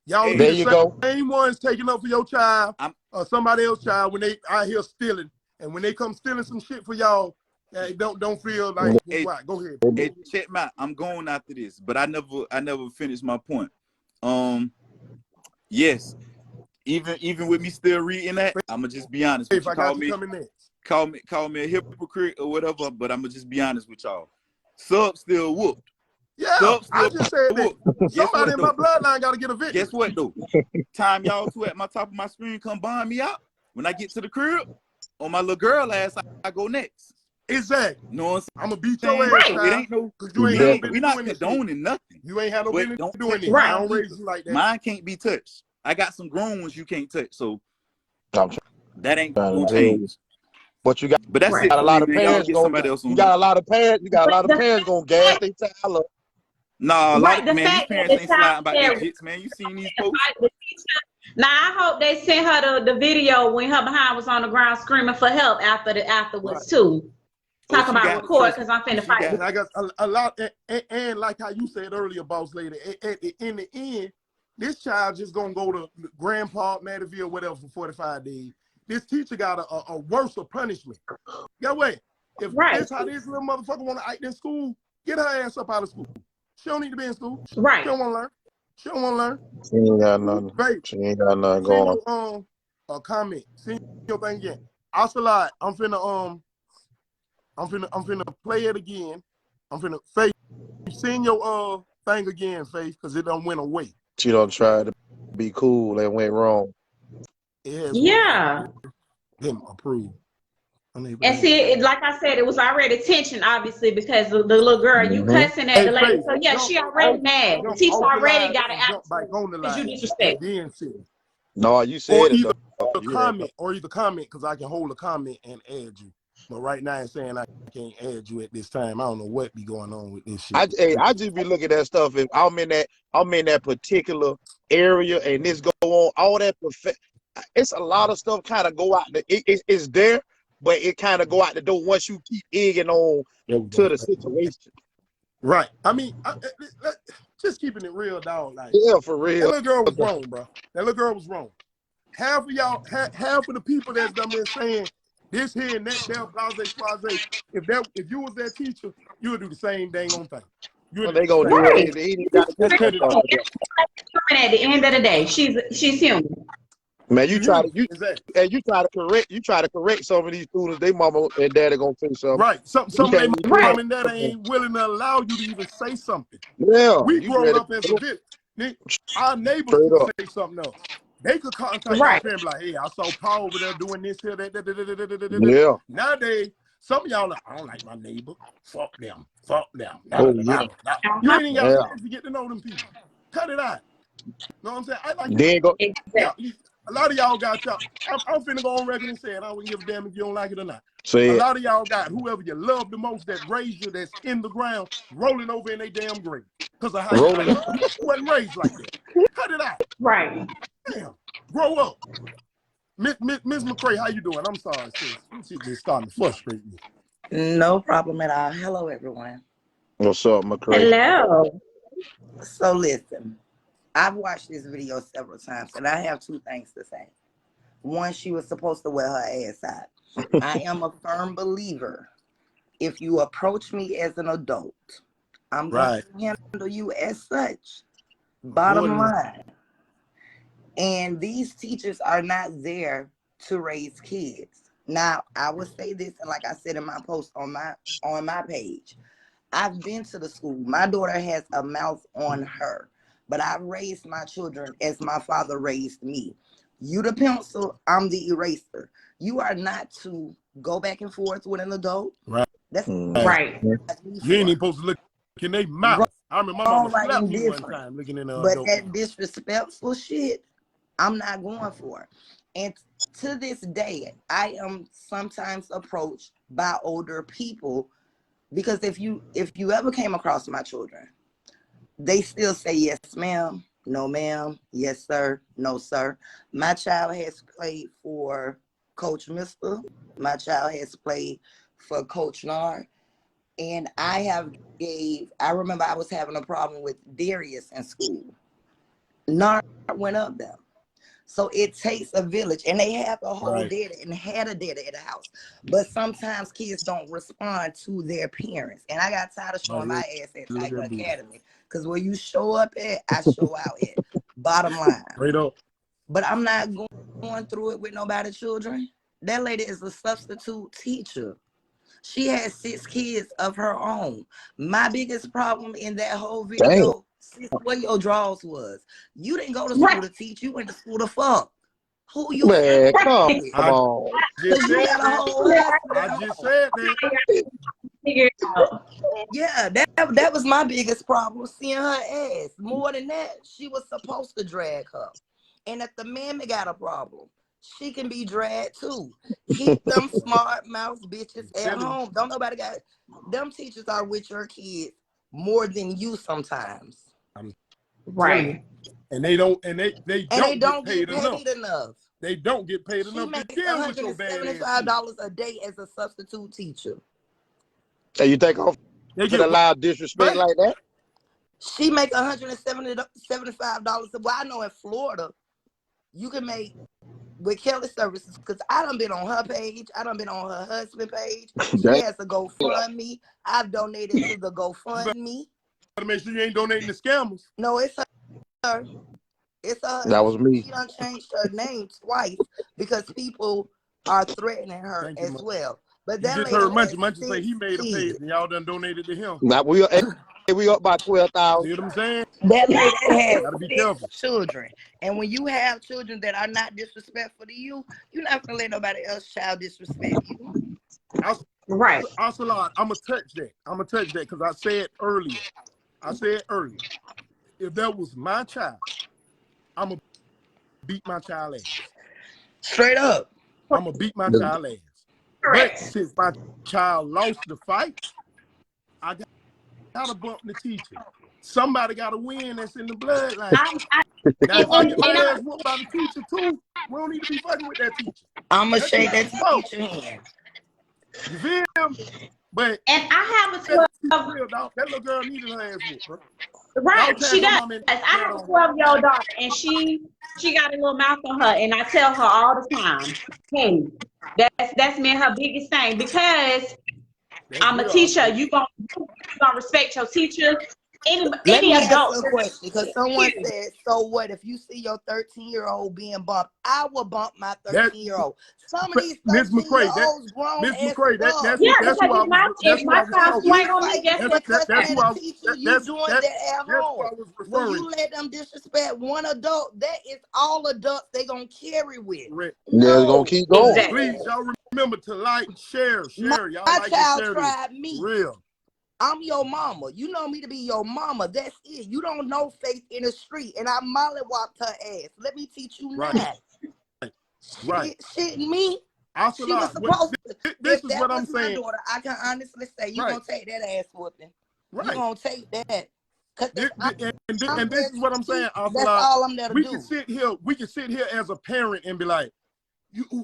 y'all Hey, be There the you go. same ones taking up for your child I'm or somebody else's child when they out here stealing. And when they come stealing some shit for y'all, don't feel like hey, what? Go ahead. hey, check me out. I'm going after this, but I never finished my point. Yes, even with me still reading that, I'ma just be honest with If you. I got you coming next. Call me a hypocrite or whatever, but I'ma just be honest with y'all. Sub still whooped. Yeah, Sub I still just said that whooped. Guess somebody what in my though? bloodline got to get a victory. Guess what though? Time y'all two at my top of my screen come bond me out. When I get to the crib, on my little girl ass, I go next. Exactly. You know what I'm gonna beat I'm your saying? ass, So it child, ain't no, because you ain't we had no ain't, Exactly. we business not doing this shit. condoning nothing. You ain't had no But business don't doing touch this. I mine don't raise either. you like that. Mine can't be touched. I got some grown ones you can't touch, so I'm that ain't trying gonna to tell you. change. But you got But that's Right. it a for me, lot of man. Y'all parents get going. somebody else You on here. got a lot of parents. You got a But lot of the parents going to gas their child up. Nah, a lot right, of the man, these fact that parents the ain't child sliding about their said jits, man. You seen these posts? the teacher. Now I hope they sent her the video when her behind was on the ground screaming for help Right. afterwards too. Oh, Talk she about got it. record Trust because I'm me, finna she fight. got And it. I got a lot, and like how you said earlier, boss lady, in the end, this child just gonna go to Grandpa, Matterville, whatever, for 45 days. This teacher got a worse punishment. Get what? If Right, this how this little motherfucker want to act in school, get her ass up out of school. She don't need to be in school. She right. don't want to learn. She don't want to learn. She ain't got nothing. Babe, She ain't got nothing send going. your a comment. Send your thing again. Also, I'm finna play it again. I'm finna Faith. Send your thing again, Faith, because it done went away. She don't try to be cool and went wrong. It has Yeah. been approved. Unable to And hear. see, like I said, it was already tension, obviously, because the little girl, you Mm-hmm. cussing at Hey, the lady. Faith, So yeah, jump she already mad. The teacher off the already line got an and jump back attitude on the because you line, and disrespect. then see. No, you Or said it either though. You had comment, because I can hold a comment and add you. But right now it's saying I can't add you at this time. I don't know what be going on with this shit. I just be looking at stuff. If I'm in that particular area and this go on, all that it's a lot of stuff kind of go out. It's there, but it kind of go out the door once you keep egging on There we go. to the situation. Right. I mean, just keeping it real, dog. Like, Yeah, for that real. little girl was wrong, bro. That little girl was wrong. Half of y'all, half of the people that's done been saying this here and that there, blase. If you was that teacher, you would do the same dang on thing. You would Well, do they the gonna same. do it. Right. They ain't got to Just cut cut it that off. stuff together. Human at the end of the day, she's human. Man, You human. Exactly. you try to correct some of these students. They mama and daddy gonna say something. Right. You Some of can't them even Right. mom and dad correct. ain't willing to allow you to even say something. Yeah, We you growing ready up as a to go village. Our neighbors straight could up. say something else. They could contact y'all Right. parents like, hey, I saw Paul over there doing this here, that. Yeah. Nowadays, some of y'all like, I don't like my neighbor. Fuck them. Fuck them. Oh yeah. You Uh-huh. ain't even got a Yeah. chance to get to know them people. Cut it out. Know what I'm saying? I like Then go. yeah, Exactly. a lot of y'all got y'all. I'm finna go on record and say it. I wouldn't give a damn if you don't like it or not. Say A it. lot of y'all got whoever you love the most that raised you, that's in the ground, rolling over in their damn grave because of how you Rolling. raised. You wasn't raised like that. Cut it out. Right. Damn. Grow up. Miss McCray, how you doing? I'm sorry, sis. This shit just starting to frustrate me. No problem at all. Hello, everyone. What's up, McCray? Hello. So listen, I've watched this video several times, and I have two things to say. One, she was supposed to wear her ass out. I am a firm believer. If you approach me as an adult, I'm going Right. to handle you as such. Bottom Accordingly. line. And these teachers are not there to raise kids. Now, I will say this, and like I said in my post on my page, I've been to the school. My daughter has a mouth on her, but I raised my children as my father raised me. You the pencil, I'm the eraser. You are not to go back and forth with an adult. Right. That's Right. You ain't even supposed to look in their mouth. I remember my mama slapped me one time looking in the But adult that mouth. disrespectful shit, I'm not going for. And to this day, I am sometimes approached by older people because if you ever came across my children, they still say yes, ma'am, no, ma'am, yes, sir, no, sir. My child has played for Coach Mister. My child has played for Coach Nard. And I remember I was having a problem with Darius in school. Nard went up there. So it takes a village, and they have a whole data and had a data at the house. But sometimes kids don't respond to their parents. And I got tired of showing my ass at Tiger Academy. Because where you show up at, I show out at. Bottom line. Straight up. But I'm not going through it with nobody's children. That lady is a substitute teacher. She has 6 kids of her own. My biggest problem in that whole video, sis, what your draws was. You didn't go to school to teach. You went to school to fuck. Who you Man, come with? on. Because you got a whole I just said that. Figure it out. Yeah, that was my biggest problem, seeing her ass. More than that, she was supposed to drag her. And if the man got a problem, she can be dragged too. Keep them smart mouth bitches at home. Don't nobody got them. Teachers are with your kids more than you sometimes. Right. And they don't get paid enough. They don't get paid She enough to makes deal with your bad ass $175 a day as a substitute teacher. And you think off to allow disrespect like that? She make $175. Well, I know in Florida, you can make with Kelly Services, because I done been on her page. I done been on her husband page. She has a GoFundMe. I've donated to the GoFundMe. To make sure you ain't donating to scammers. No, it's her. It's her. That was me. She done changed her name twice because people are threatening her as well. But that lady heard Munchie say he made a page and y'all done donated to him. Now we up by 12,000. See what I'm saying? That lady has Gotta be careful. children. And when you have children that are not disrespectful to you, you're not gonna let nobody else's child disrespect you. Right. Ocelot, I'm gonna touch that because I said earlier. If that was my child, I'm gonna beat my child ass. Straight up. I'm gonna beat my child ass. Correct. But since my child lost the fight, I gotta bump the teacher. Somebody gotta win that's in the bloodline. Now if I get my ass whooped by the teacher too, we don't need to be fucking with that teacher. I'm gonna shake that teacher hand. You feel me? But and I have a 12. That little girl needed her ass whooped, bro. Right, she does. I have a 12-year-old daughter, and she got a little mouth on her, and I tell her all the time, hey, that's been her biggest thing, because I'm a teacher. You gonna respect your teacher. Let me ask a question, because someone said, so what if you see your 13-year-old being bumped? I will bump my 13-year-old. Some of these 13-year-olds grown as fuck. That's who I was referring. When you let them disrespect one adult, that is all adults they gonna carry with. They're gonna keep going. Please, y'all remember to like, share. Y'all my like child and share tried me. Real. I'm your mama. You know me to be your mama. That's it. You don't know Faith in the street, and I mollywopped her ass. Let me teach you now. Right. Shit, me. She was supposed to. This is what I'm saying. My daughter, I can honestly say you gonna take that ass whooping. Right. You gonna take that. And this is what I'm saying. That's all I'm there to do. We can sit here as a parent and be like,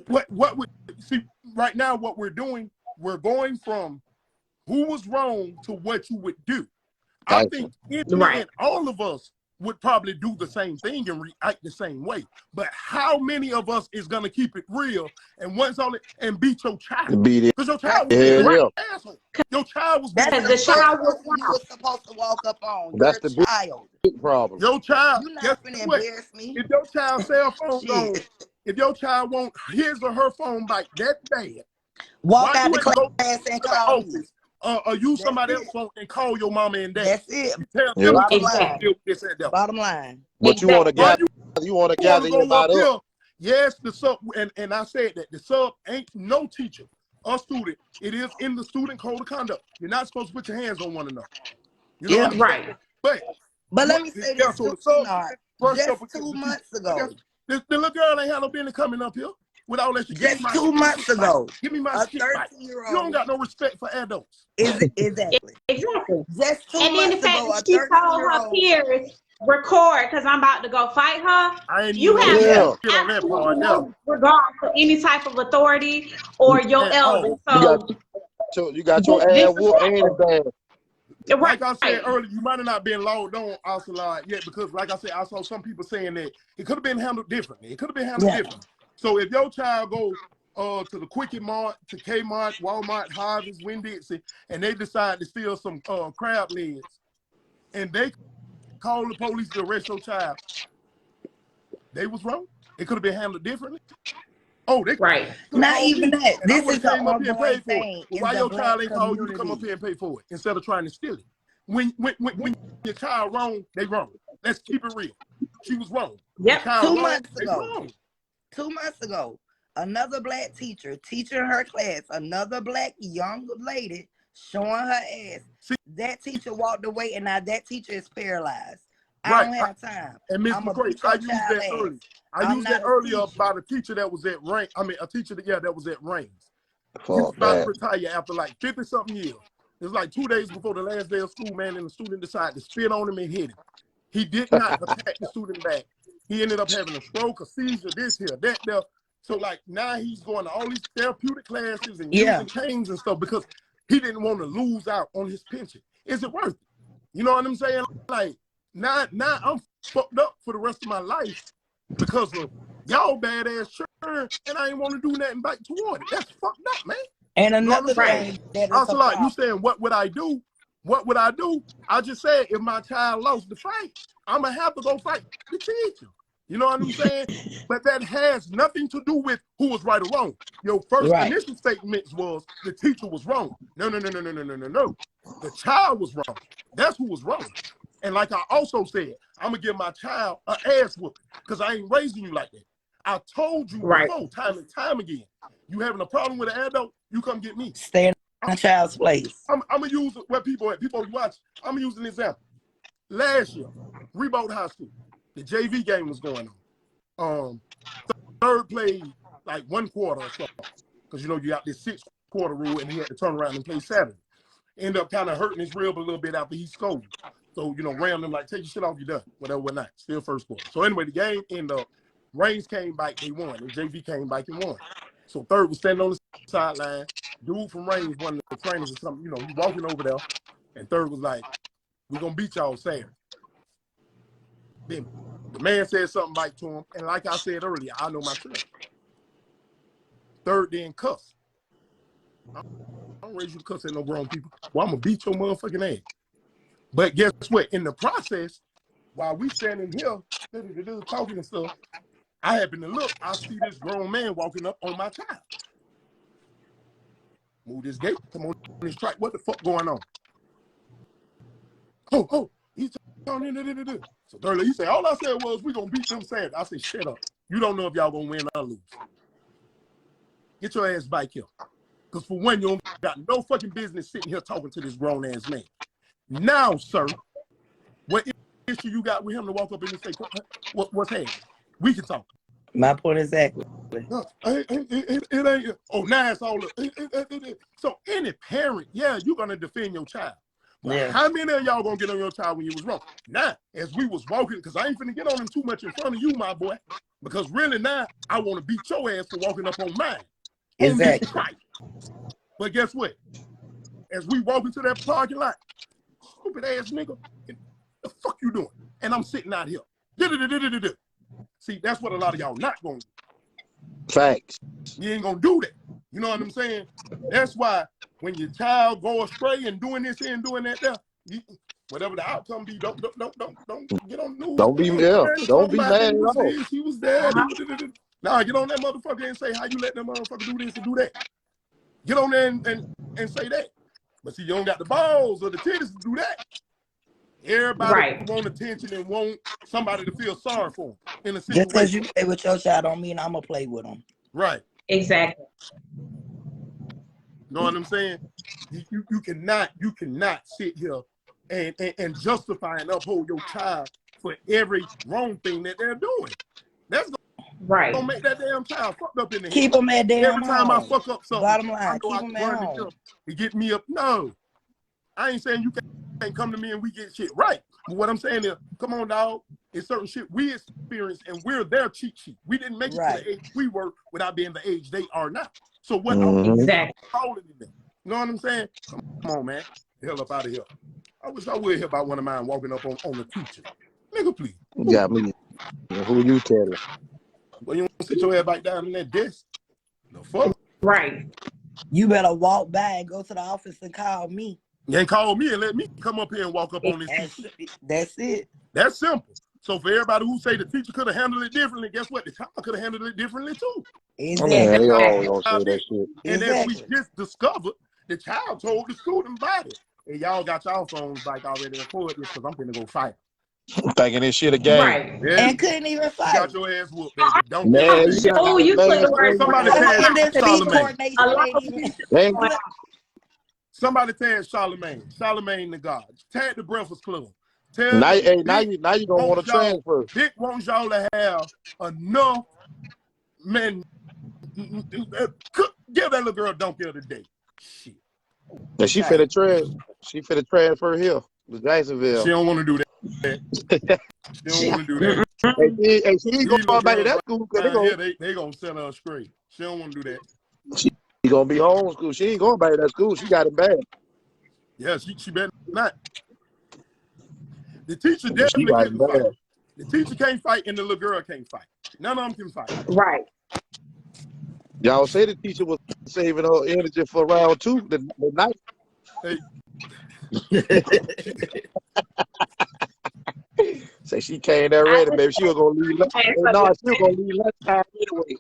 what would see right now? What we're doing, we're going from who was wrong to what you would do. I think in all of us would probably do the same thing and react the same way. But how many of us is gonna keep it real and once on it and beat your child? Beat it. Because your child was Yeah, being yeah. an asshole. Your child was being That's an the asshole. child person you was supposed to walk up on. That's Your the child. big problem. Your child, You guess not finna what? embarrass me. If your child's cell phone gone, Shit. if your child want his or her phone back that bad, Walk why out you the ain't go class and to the call me. office or use That's somebody it. else's phone and call your mama and dad? That's it. Tell Yeah. them Bottom to line. deal with this and that. Bottom line. But you want to Why gather, you want to you want gather to go everybody up up. here? Yes, the sub, and I said that the sub ain't no teacher or student. It is in the student code of conduct. You're not supposed to put your hands on one another. You know Yeah. what I'm saying? Right. But let what, me say yeah, this so too, the sub Nard. brushed Just up against 2 the teacher. months I ago. guess the little girl ain't had no business coming up here with all that shit. Just 2 months ago. Give me my A shit back. You don't 13-year-old. got no respect for adults. Exactly. Exactly. Just 2 And then the months fact ago, a that she told her 13-year-old. peers, record because I'm about to go fight her. I ain't You even have Yeah. get on that absolutely part. Yeah. no regard for any type of authority or your At elders. all. So You got your this ass is whooped and bad. Like I said earlier, you might have not been logged on Ocelot yet because, like I said, I saw some people saying that it could have been handled differently. It could have been handled differently. So if your child go to the Quickie Mart, to Kmart, Walmart, Harvey's, Winn-Dixie, and they decide to steal some crab legs, and they call the police to arrest your child, they was wrong. It could have been handled differently. Oh, they right. Not even me, that. and I This would is have an came up here and ongoing paid for it. thing But in why the your Black child ain't called you to come up community. here and pay for it instead of trying to steal it? When your child wrong, they wrong. Let's keep it real. She was wrong. Yep. The child 2 wrong, months they ago. wrong. 2 months ago, another Black teacher teaching her class, another Black young lady showing her ass. That teacher walked away, and now that teacher is paralyzed. I don't have time. And Miss I'ma McCray, beat your I used child that ass. earlier. I I'm used that not a earlier teacher. about a teacher that was at Rain. I mean, a teacher that was at Reigns. He Fuck was about to that. retire after like 50-something years. It was like 2 days before the last day of school, man, and the student decided to spit on him and hit him. He did not attack the student back. He ended up having a stroke, a seizure, this here, that there. So like now he's going to all these therapeutic classes and using canes and stuff because he didn't want to lose out on his pension. Is it worth it? You know what I'm saying? Like now I'm fucked up for the rest of my life because of y'all badass churn, and I ain't want to do nothing back toward it. That's fucked up, man. And You know what another I'm saying? thing that is a Also, like you problem. saying, what would I do? What would I do? I just said if my child lost the fight, I'm gonna have to go fight the teacher. You know what I'm saying? But that has nothing to do with who was right or wrong. Your first initial statement was the teacher was wrong. No. The child was wrong. That's who was wrong. And like I also said, I'm gonna give my child an ass whooping because I ain't raising you like that. I told you before, time and time again, you having a problem with an adult, you come get me. Stay in a child's place. I'm gonna use what people watch. I'm gonna use an example. Last year, Reboat High School, the JV game was going on. Third played like 1 quarter or so, because you know you got this 6-quarter rule, and he had to turn around and play Saturday. End up kind of hurting his rib a little bit after he scored. So ram them like, take your shit off, you done. Whatever, whatnot. Still first quarter. So anyway, the game ended up. Reigns came back, they won, and JV came back and won. So third was standing on the sideline. Dude from Reigns, one of the trainers or something, he walking over there, and third was like, we're gonna beat y'all Saturday. Then the man said something back to him, and like I said earlier, I know my children. Third then cuss. I don't raise you to cuss at no grown people. Well, I'm gonna beat your motherfucking ass. But guess what? In the process, while we standing here talking and stuff, I happen to look, I see this grown man walking up on my child. Move this gate, come on this track. What the fuck going on? Oh, he's talking. So thirdly, he said, all I said was, we gonna beat them Saturday. I said, shut up. You don't know if y'all gonna win or lose. Get your ass back here. Because for one, you don't got no fucking business sitting here talking to this grown ass man. Now, sir, what issue you got with him to walk up in and say, what's happening? We can talk. My point exactly. It ain't. Oh, now it's all. So any parent, yeah, you're gonna defend your child. But how many of y'all gonna get on your child when you was wrong? Now, as we was walking, because I ain't finna get on him too much in front of you, my boy. Because really now, I want to beat your ass for walking up on mine. Exactly. Right. But guess what? As we walk into that parking lot, stupid ass nigga, the fuck you doing? and I'm sitting out here. See, that's what a lot of y'all not gonna do. Facts. You ain't gonna do that. You know what I'm saying? That's why when your child go astray and doing this here and doing that there, whatever the outcome be, don't get on the news. Don't be don't be mad at all. She was there. Nah, get on that motherfucker and say how you let that motherfucker do this and do that. Get on there and say that. But see, you don't got the balls or the titties to do that. Everybody want attention and want somebody to feel sorry for them in a situation. Just because you play with your child don't mean I'm going to play with them. Right. Exactly. You know what I'm saying? You cannot sit here and justify and uphold your child for every wrong thing that they're doing. That's gonna make that damn child fucked up in the head. Keep them at damn Every time home. I fuck up something, Bottom line, I know keep I them can at run to home. him to get me up. No, I ain't saying you can't come to me and we get shit right. But what I'm saying is, come on, dog. It's certain shit we experience and we're their cheat sheet. We didn't make it to the age we were without being the age they are now. So what Exactly. calling them? You know what I'm saying? Come on, man. The hell up out of here. I wish I would hear about one of mine walking up on the teacher. Nigga, please. You got me. Who you telling? Well, you want to sit your head back down in that desk? The fuck? Right. You better walk by and go to the office and call me. You ain't call me and let me come up here and walk up on this teacher. That's it. That's simple. So for everybody who say the teacher could have handled it differently, guess what? The child could have handled it differently too. Exactly. Yeah, they always gonna say that shit. And Exactly. as we just discovered, the child told the student about it. And y'all got y'all phones like already recorded this because I'm finna go fight. Thinking this shit a game. Right. Yeah. And couldn't even You fight. got your ass whooped, baby. Don't Man, get you Oh, you put the word somebody And tag then speed Charlamagne. coordination A lot ain't of even. people Somebody tag Charlamagne. Charlamagne the God. Tag the Breakfast Club. Tell Now, them, hey, now you don't want to transfer. Dick wants y'all to have enough men. Give that little girl a donkey of the day. Shit. And she finna transfer here to Jacksonville. She don't want to do that. She don't want to do that. Hey, she ain't These going back to little that school because they gonna send her straight. She don't want to do that. she gonna be homeschooled. She ain't going back to that school. She got it bad. Yeah, she better not. The teacher She definitely got couldn't it bad. fight. The teacher can't fight and the little girl can't fight. None of them can fight. right. Y'all say the teacher was saving her energy for round two the night. Hey. Say she came there ready, baby. She was gonna leave. No, she was gonna leave lunchtime anyway.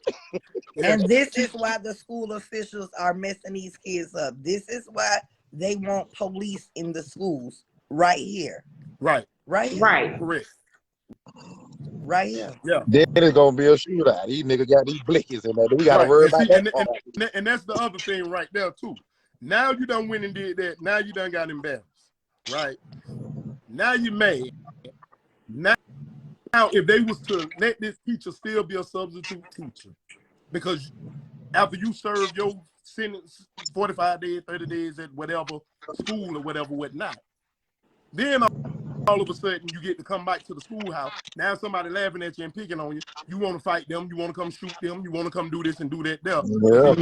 And this is why the school officials are messing these kids up. This is why they want police in the schools right here. Right. Right here. Right. Correct. Right here. Yeah. Then it's gonna be a shootout. These niggas got these blickies in there. We gotta worry about that. And that's the other thing right there too. Now you done went and did that. Now you done got embarrassed. Right. Now you mad. Now if they was to let this teacher still be a substitute teacher, because after you serve your sentence 45 days, 30 days at whatever school or whatnot, then all of a sudden you get to come back to the schoolhouse. Now somebody laughing at you and picking on you. You want to fight them. You want to come shoot them. You want to come do this and do that there. Yeah.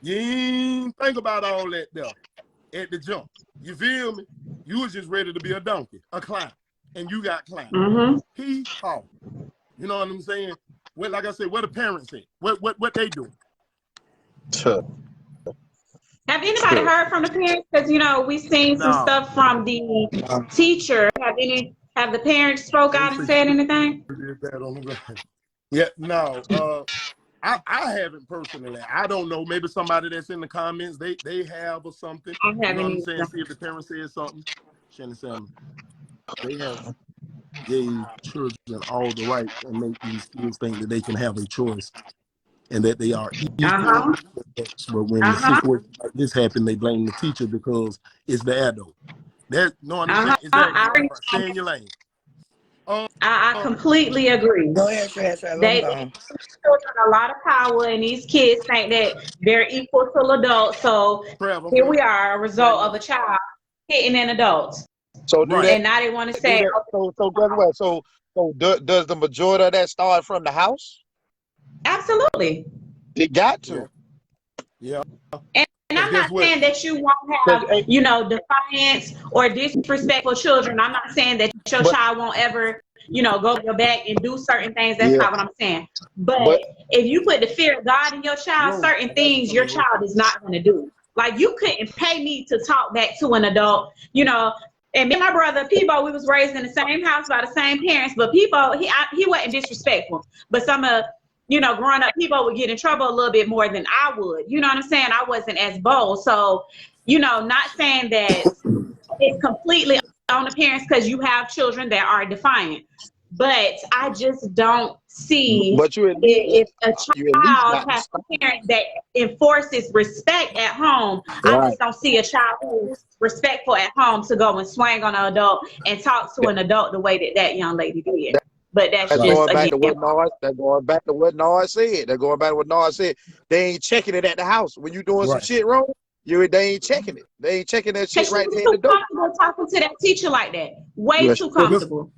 You ain't think about all that there at the jump. You feel me? You was just ready to be a donkey, a clown, and you got clown. He called. You know what I'm saying? Well, like I said, what the parents say? What they doing? Have anybody heard from the parents? Because we've seen some stuff from the teacher. Have the parents spoke out and said anything? Yeah, no. I haven't personally. I don't know. Maybe somebody that's in the comments, they have or something. I You know haven't what I'm either. saying? See if the parents said something. Shannon said they have gave children all the right and make these kids think that they can have a choice and that they are equal. But when the situation like this happen, they blame the teacher because it's the adult. No, I'm saying exactly. Stay in your lane. I completely agree. Go ahead, Trash. They give children a lot of power, and these kids think that they're equal to adults. So here we are, a result of a child hitting an adult. So do that, and now they want to say, so guess what? So does the majority of that start from the house? Absolutely. It got to. Yeah. And I'm not saying that you won't have, defiance or disrespect for children. I'm not saying that your child won't ever go your back and do certain things. That's Yeah, not what I'm saying. But but if you put the fear of God in your child, Yo, certain I got you things your coming, bro. child is not going to do. Like you couldn't pay me to talk back to an adult, And me and my brother Peebo, we was raised in the same house by the same parents, but Peebo, he wasn't disrespectful. But some of growing up, people would get in trouble a little bit more than I would. You know what I'm saying? I wasn't as bold. So, not saying that it's completely on the parents because you have children that are defiant. But I just don't see but if a you at least child got to has stop. a parent that enforces respect at home. I Right. just don't see a child who's respectful at home to go and swing on an adult and talk to That, an adult the way that young lady did. But that's that's Right. just going back again. to what Nard. That's going back to what Nard said. They're going back to what Nard said. They ain't checking it at the house when you doing some Right. shit wrong. They ain't checking it. They ain't checking that Cause shit she right was there in the too door. comfortable talking to that teacher like that. Way Yeah, too Mr. comfortable.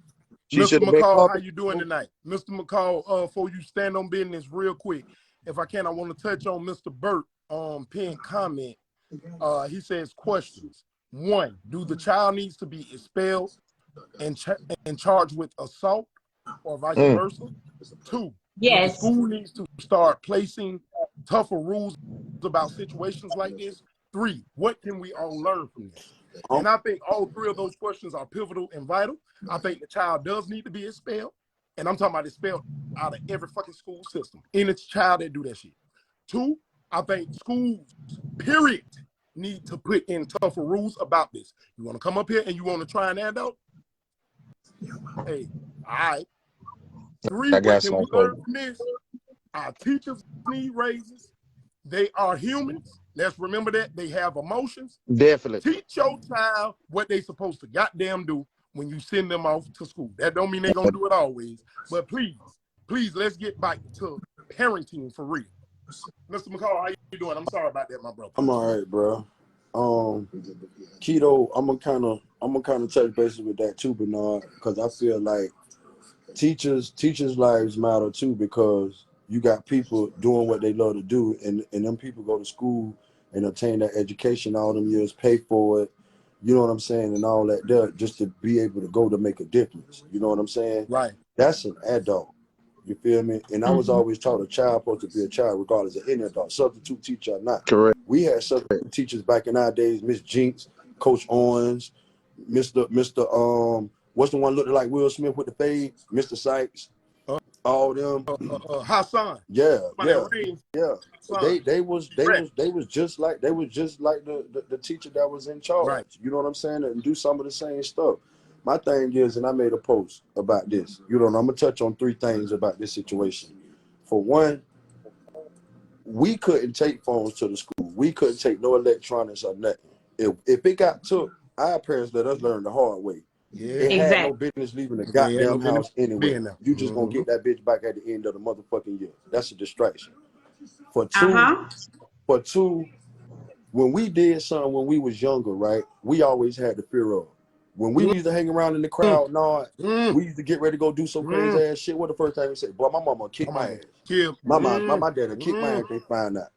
she Mr. should have been McCall, how comfortable. you doing tonight? Mr. McCall, before you stand on business real quick, if I can, I want to touch on Mr. Burt pinned comment. He says questions. 1, do the child needs to be expelled and charged with assault or vice Mm. versa? 2, do the Yes. school needs to start placing tougher rules about situations like this? 3, what can we all learn from this? And I think all 3 of those questions are pivotal and vital. I think the child does need to be expelled. And I'm talking about expelled out of every fucking school system. Any child that do that shit. 2, I think schools, period, need to put in tougher rules about this. You want to come up here and you want to try an adult? Hey, all right. 3, I what got can we something for learn you. from this? Our teachers need raises. They are humans. Let's remember that. They have emotions. Definitely. Teach your child what they supposed to goddamn do when you send them off to school. That don't mean they're going to do it always. But please, let's get back to parenting for real. Mr. McCall, how you doing? I'm sorry about that, my brother. I'm all right, bro. Keto, I'm gonna kind of touch bases with that too, Bernard, because I feel like teachers' lives matter too, because you got people doing what they love to do, and them people go to school and obtain that education all them years, pay for it, you know what I'm saying, and all that there, just to be able to go to make a difference. You know what I'm saying? Right. That's an adult. You feel me? And I was Mm-hmm. always taught a child supposed to be a child, regardless of any adult, substitute teacher or not. Correct. We had substitute teachers back in our days, Miss Jinx, Coach Owens, Mr. What's the one looked like Will Smith with the fade? Mr. Sykes, Uh, all them. Hassan. Yeah, Somebody yeah, raised yeah. Hassan. They was just like the teacher that was in Right. charge. You know what I'm saying? And do some of the same stuff. My thing is, and I made a post about this. You know, and I'm gonna touch on 3 things about this situation. For one, we couldn't take phones to the school. We couldn't take no electronics or nothing. If it got took, our parents let us learn the hard way. Yeah. It had no Exactly. business leaving the Yeah, no goddamn business house anyway. being there. You just gonna get that bitch back at the end of the motherfucking year. That's a distraction. For two, Uh-huh. for two, when we did something when we was younger, right? We always had the fear of. When we used to hang around in the Mm, crowd, mm, we used to get ready to go do some crazy mm. ass shit. What the first time we say? Boy, my mama My kick my mama ass. killed. My dad will kick my ass if they find out.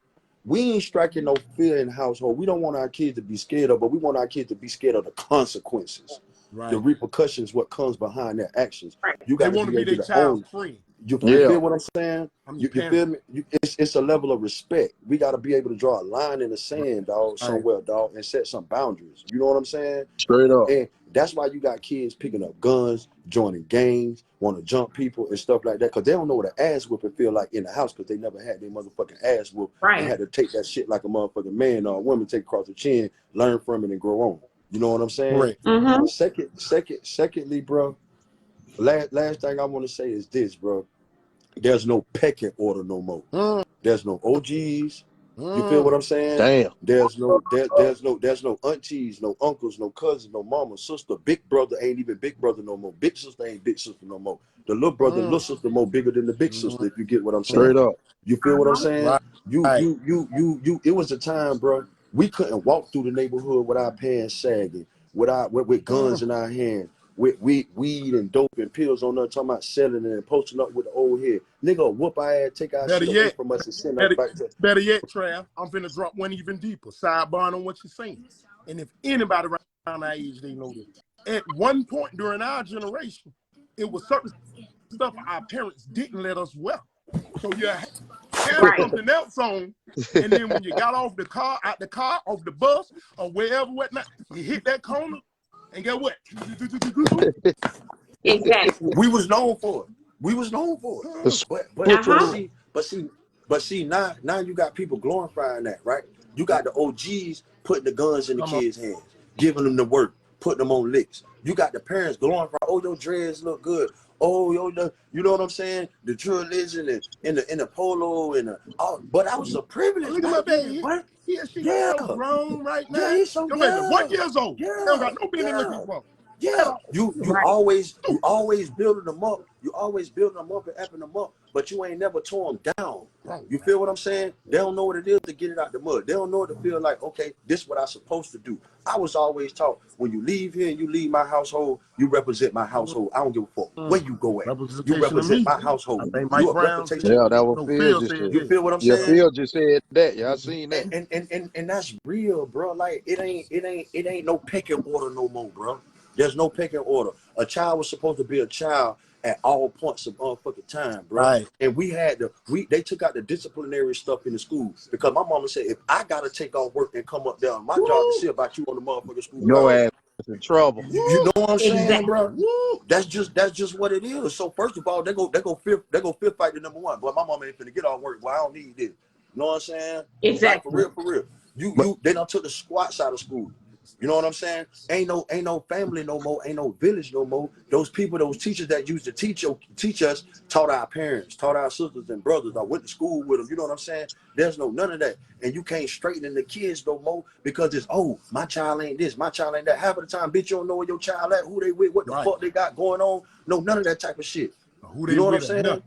We ain't striking no fear in the household. We don't want our kids to be scared of, but we want our kids to be scared of the consequences, the Right. repercussions, what comes behind their actions. Right. You They got to want to be be able their to own child's friend. you Yeah. feel what I'm saying? I'm your You parent. feel me? It's a level of respect. We got to be able to draw a line in the sand, dog, Right. somewhere, dog, and set some boundaries. You know what I'm saying? Straight up. And that's why you got kids picking up guns, joining gangs, want to jump people and stuff like that, because they don't know what an ass whooping feel like in the house, because they never had their motherfucking ass whooped and Right. had to take that shit like a motherfucking man or a woman, take across the chin, learn from it, and grow on. You know what I'm saying? Correct. Mm-hmm. Secondly, bro, last thing I want to say is this, bro. There's no pecking order no more. Mm, There's no OGs. You feel mm. what I'm saying? Damn. There's no aunties, no uncles, no cousins, no mama, sister. Big brother ain't even big brother no more. Big sister ain't big sister no more. The little brother, little sister more bigger than the big sister, if you get what I'm saying. Straight up. You feel what I'm Uh-huh. saying? Right. It was a time, bro. We couldn't walk through the neighborhood with our pants sagging, with guns Mm. in our hand, with weed and dope and pills on us, talking about selling it and posting up with the old head. Nigga, whoop our ass, take our Better shit away yet, from us and send us better, back to. better yet, Trav, I'm finna drop one even deeper. Sidebar on what you're saying. And if anybody around our age, they know this. At one point during our generation, it was certain stuff our parents didn't let us wear. So you had Right. something else on, and then when you got off the car, off the bus, or wherever, whatnot, you hit that corner, and get what? Exactly. We was known for it. We was known for it. The But see, now you got people glorifying that, right? You got the OGs putting the guns in the kids' hands, giving them the work, putting them on licks. You got the parents glorifying, oh, your dreads look good. Oh, you know what I'm saying? The drill legend and in the polo and but I was a privilege. Look at my baby. She so grown right now. He's so Your baby 1 year old. They don't got no business looking for. Yeah, you Right. always building them up. You always building them up and effing them up, but you ain't never tore them down. Right. You feel what I'm saying? They don't know what it is to get it out the mud. They don't know what to feel like, okay, this is what I'm supposed to do. I was always taught, when you leave here and you leave my household, you represent my household. I don't give a fuck where you go at. You represent my household. I think Mike You a Brown representation. Yeah, that was No, Phil Phil just said said. You feel what I'm Yeah, saying? Phil just said that. Yeah, I seen that. And that's real, bro. Like it ain't no pecking order no more, bro. There's no pecking order. A child was supposed to be a child at all points of motherfucking time, bro. Right. And they took out the disciplinary stuff in the school because my mama said if I gotta take off work and come up there, my job to see about you on the motherfucking school. Your ass is in trouble. You know what I'm saying, Exactly. bro? That's just what it is. So first of all, they go fifth fight to number one. But my mama ain't finna get off work. Well, I don't need this. You know what I'm saying? Exactly. Like for real. They done took the squats out of school. You know what I'm saying? Ain't no family no more, ain't no village no more. Those people, those teachers that used to teach us, taught our parents, taught our sisters and brothers. I went to school with them. You know what I'm saying? There's none of that. And you can't straighten in the kids no more because it's, oh, my child ain't this, my child ain't that. Half of the time, bitch, you don't know where your child at, who they with, what the fuck they got going on. No, none of that type of shit. Who You know what I'm saying?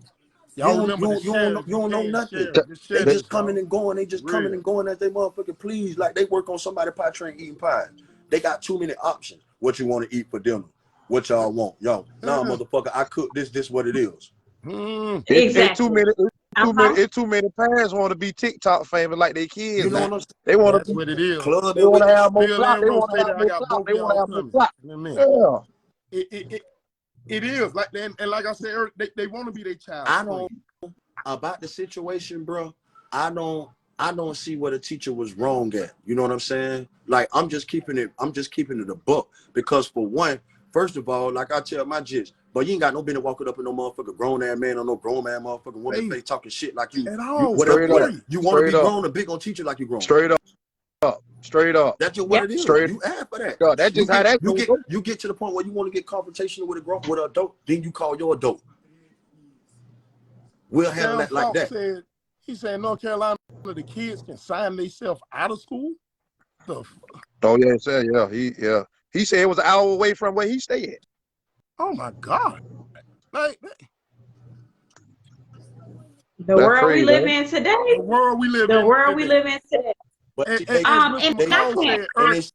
Y'all remember the sheriff? You don't know nothing. They just coming and going. They just coming and going as they motherfucking please. Like they work on somebody's pie train eating pie. They got too many options. What you want to eat for dinner? What y'all want? Yo, nah, motherfucker, I cook this what it is. Exactly. It's too many parents want to be TikTok famous like their kids. You know what I'm saying? They want That's what it is. Club They want to have more Bill clout. and They Rose want to stated have I more got clout. both They want to y'all have more coming. clout. In a minute. Yeah. It is like and like I said earlier, they want to be their child. I don't about the situation, bro. I don't see what a teacher was wrong at. You know what I'm saying? Like I'm just keeping it a buck because for one, first of all, like I tell my jits, but you ain't got no business walking up in no motherfucker grown ass man or no grown man motherfucking woman face talking shit like you. At all. Whatever. You want to be Straight up. grown, a big on teacher like you grown. Straight up. That's just what it is. Straight You ask for that. up. That's just how that goes. You get to the point where you want to get confrontational with an adult, then you call your adult. We'll handle that like that. He said North Carolina, the kids can sign themselves out of school. Oh yeah. He said it was an hour away from where he stayed. Oh my God! Like the world we live in today. The world we live in today. But and it's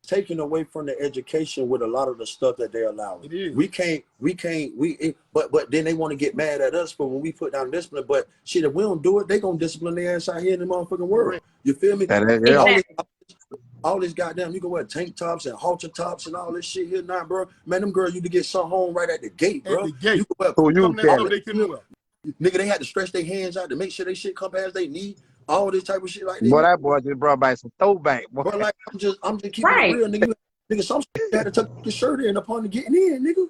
taken away from the education with a lot of the stuff that they're allowing. It is. But then they want to get mad at us for when we put down discipline. But shit, if we don't do it, they gonna discipline their ass out here in the motherfucking world. You feel me? All this goddamn, you can wear tank tops and halter tops and all this shit here now, bro. Man, them girls, you to get sent home right at the gate, bro. At the gate. You can wear, nigga, they had to stretch their hands out to make sure they shit come past they knee. All this type of shit like that. Boy, that boy just brought back some throwback. Boy, like I'm just keeping it real, nigga. Nigga, some shit had to tuck the shirt in upon getting in, nigga.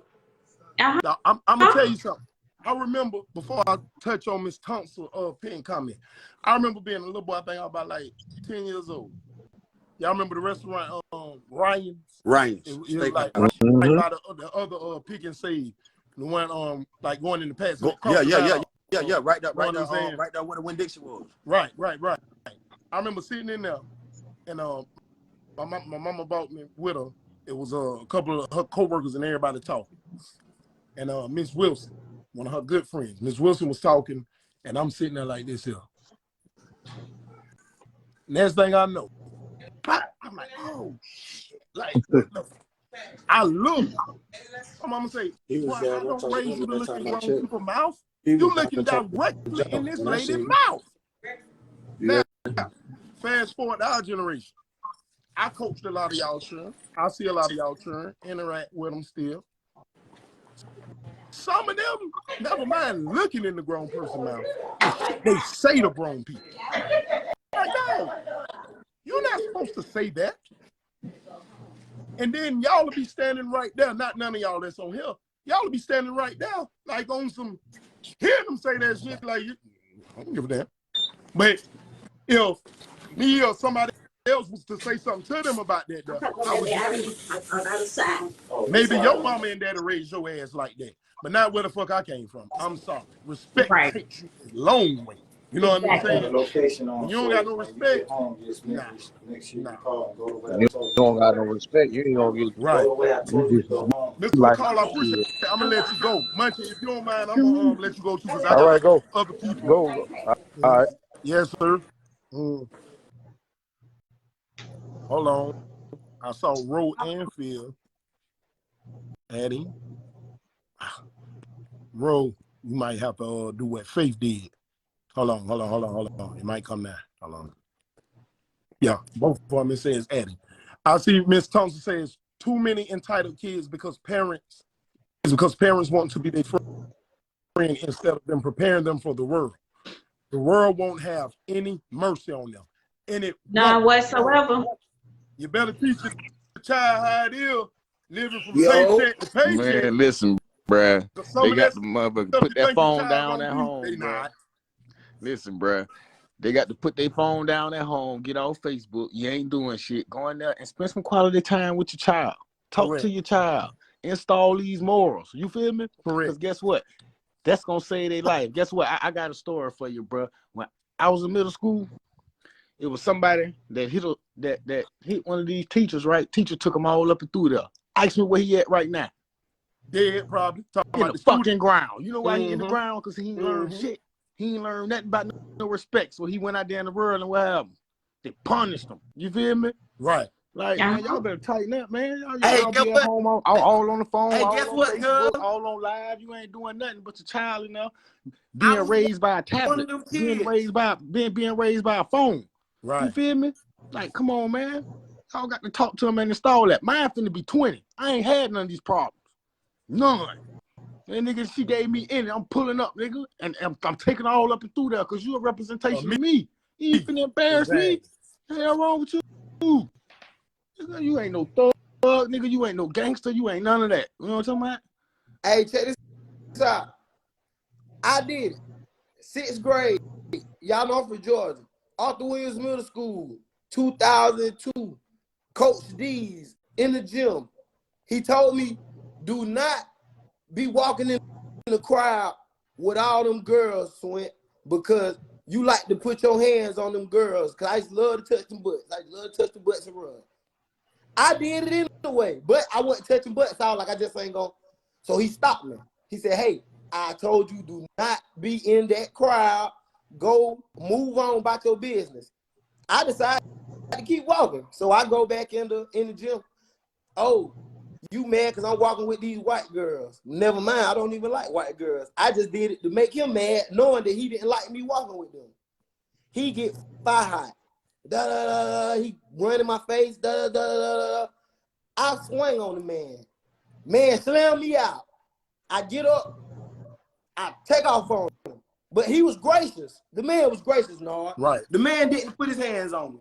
Now, I'm gonna tell you something. I remember before I touch on Miss Thompson pen comment. I remember being a little boy. I think I was about like 10 years old. Y'all remember the restaurant Ryan's? Ryan's. It was like right by the other Pick and Save. The one like going in the past. Yeah, right there where the Winn-Dixie was. Right. I remember sitting in there, and my mama brought me with her. It was a couple of her coworkers and everybody talking, and Miss Wilson, one of her good friends, Miss Wilson was talking, and I'm sitting there like this here. Next thing I know, I'm like, oh shit! Like, what the? I look. My mama say, "Boy, I don't raise you to look in grown people's mouth. You looking directly in this lady's mouth." Now, fast forward to our generation. I coached a lot of y'all children. I see a lot of y'all children, interact with them still. some of them, never mind looking in the grown person's mouth, the shit they say to grown people. Like, no, you're not supposed to say that. And then y'all will be standing right there, not none of y'all that's on here. Y'all will be standing right there, like on some, hearing them say that shit, like, I don't give a damn. But if me or somebody else was to say something to them about that, I would maybe your mama and daddy raised your ass like that, but not where the fuck I came from. I'm sorry. Respect takes you a long way. You know what I'm saying? When you don't got no respect, nah. You don't got no respect. You ain't gonna get Right. you just Mr. like McCall, I appreciate it. I'm gonna let you go. Munchie, if you don't mind, I'm gonna let you go too, because I all got right. Go, other people. go. All right. Yes, sir. Hold on. I saw Roe and Phil adding. Roe, you might have to do what Faith did. Hold on. It might come now. Hold on. Yeah, both of them, it says adding. I see Miss Thompson says too many entitled kids because parents want to be their friend instead of them preparing them for the world. The world won't have any mercy on them. And it none won't. whatsoever. You better teach your child how it is, living from paycheck to paycheck. Man, listen, bruh. Some They of got that the motherfucker stuff put you that think your phone child down gonna at do, home, they bruh. not. Listen, bruh. They got to put their phone down at home, get off Facebook. You ain't doing shit. Go in there and spend some quality time with your child. Talk to your child. Install these morals. You feel me? Because guess what? That's going to save their life. Guess what? I got a story for you, bro. When I was in middle school, it was somebody that hit one of these teachers, right? Teacher took them all up and through there. Ask me where he at right now. Dead, probably. Talking in about the the fucking student. ground. You know why he in the ground? Because he ain't learned shit. He ain't learned nothing about no respect. So he went out there in the world and what happened? They punished him. You feel me? Right. Like, man, y'all better tighten up, man. Hey, Y'all guess be at what? home all on the phone, Hey, all guess on what, Facebook, girl? all on live. You ain't doing nothing but your child, you know, I being was raised by a one of tablet, them being kids. raised by a phone. You Right. feel me? Like, come on, man. Y'all got to talk to him and install that. Mine finna be 20. I ain't had none of these problems. None. And nigga, she gave me in it. I'm pulling up, nigga. And I'm taking all up and through there because you a representation of me. You ain't finna embarrass me. What the hell wrong with you? Nigga, you ain't no thug, nigga. You ain't no gangster. You ain't none of that. You know what I'm talking about? Hey, check this out. I did it. 6th grade. Y'all know I'm from Georgia. Arthur Williams Middle School, 2002. Coach D's in the gym. He told me, do not be walking in the crowd with all them girls, Swint, because you like to put your hands on them girls. Cause I used to love to touch them butts. I used to love to touch them butts and run. I did it anyway, but I wasn't touching butts. I was like, I just ain't going. So he stopped me. He said, hey, I told you do not be in that crowd. Go move on about your business. I decided to keep walking. So I go back in the gym. Oh, you mad because I'm walking with these white girls. Never mind, I don't even like white girls. I just did it to make him mad, knowing that he didn't like me walking with them. He get fire hot. Da, da, da, da. He run in my face. Da, da, da, da, da. I swing on the man. Man slam me out. I get up. I take off on him. But he was gracious. The man was gracious, Nard. Right. The man didn't put his hands on me.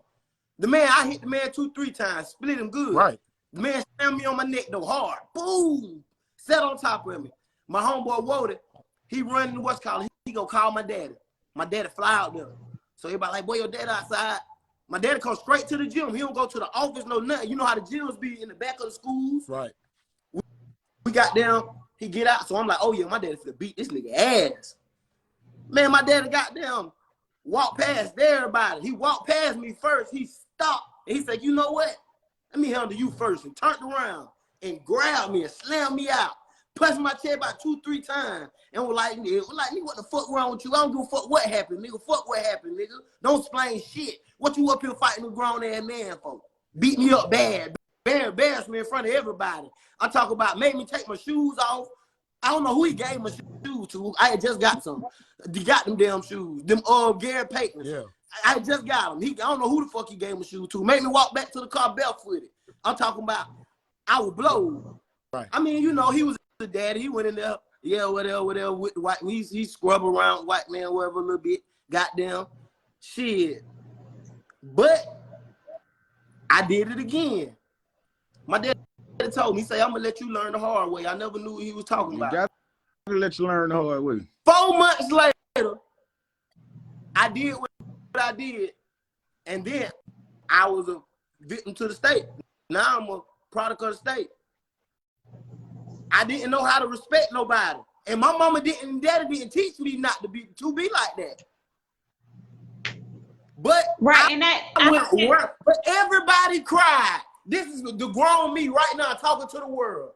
The man, I hit the man 2-3 times, split him good. Right. The man slammed me on my neck though, hard. Boom. Sat on top of me. My homeboy Woden, he running what's called. He go call my daddy. My daddy fly out there. So everybody like, boy, your dad outside. My daddy comes straight to the gym. He don't go to the office, no nothing. You know how the gyms be in the back of the schools? Right. We got down, he get out. So I'm like, oh yeah, my daddy finna beat this nigga ass. Man, my daddy got down, walked past everybody. He walked past me first. He stopped. And he said, you know what? Let me handle you first. And turned around and grabbed me and slammed me out. Punched my chest about 2-3 times. And was like, nigga, what the fuck wrong with you? I don't give a fuck what happened, nigga. Fuck what happened, nigga. Don't explain shit. What you up here fighting a grown ass man for? Beat me up bad. Embarrassed me in front of everybody. I talk about made me take my shoes off. I don't know who he gave my shoes to. I had just got some. He got them damn shoes. Them Gary Payton's. Yeah. I just got them. I don't know who the fuck he gave my shoes to. Made me walk back to the car barefooted. I'm talking about I was blowed. Right. I mean, you know, he was the daddy. He went in there. Yeah, whatever. With white, he scrub around white man, whatever, a little bit. Goddamn, shit. But I did it again. My dad told me, he say, I'm gonna let you learn the hard way. I never knew what he was talking about. Got to let you learn the hard way. 4 months later, I did what I did, and then I was a victim to the state. Now I'm a product of the state. I didn't know how to respect nobody, and my mama and daddy didn't teach me not to be like that. But Right, and that but everybody cried. This is the grown me right now talking to the world.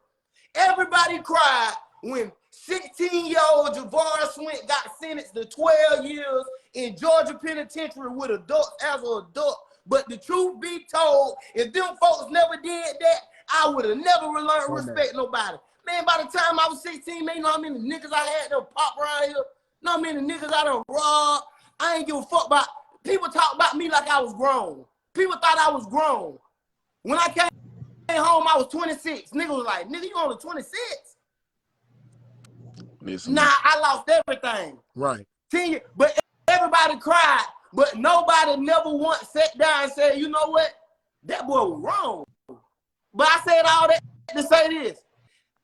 Everybody cried when 16-year-old Javaris Swint got sentenced to 12 years in Georgia Penitentiary with adults as an adult. But the truth be told, if them folks never did that, I would have never learned to respect nobody. Man, by the time I was 16, man, you know how many niggas I had to pop around here? You know how many niggas I done robbed? I ain't give a fuck about. People talk about me like I was grown. People thought I was grown. When I came home, I was 26. Niggas was like, nigga, you only 26? Listen. Nah, I lost everything. Right. 10 years. But everybody cried, but nobody never once sat down and said, you know what? That boy was wrong. But I said all that to say this.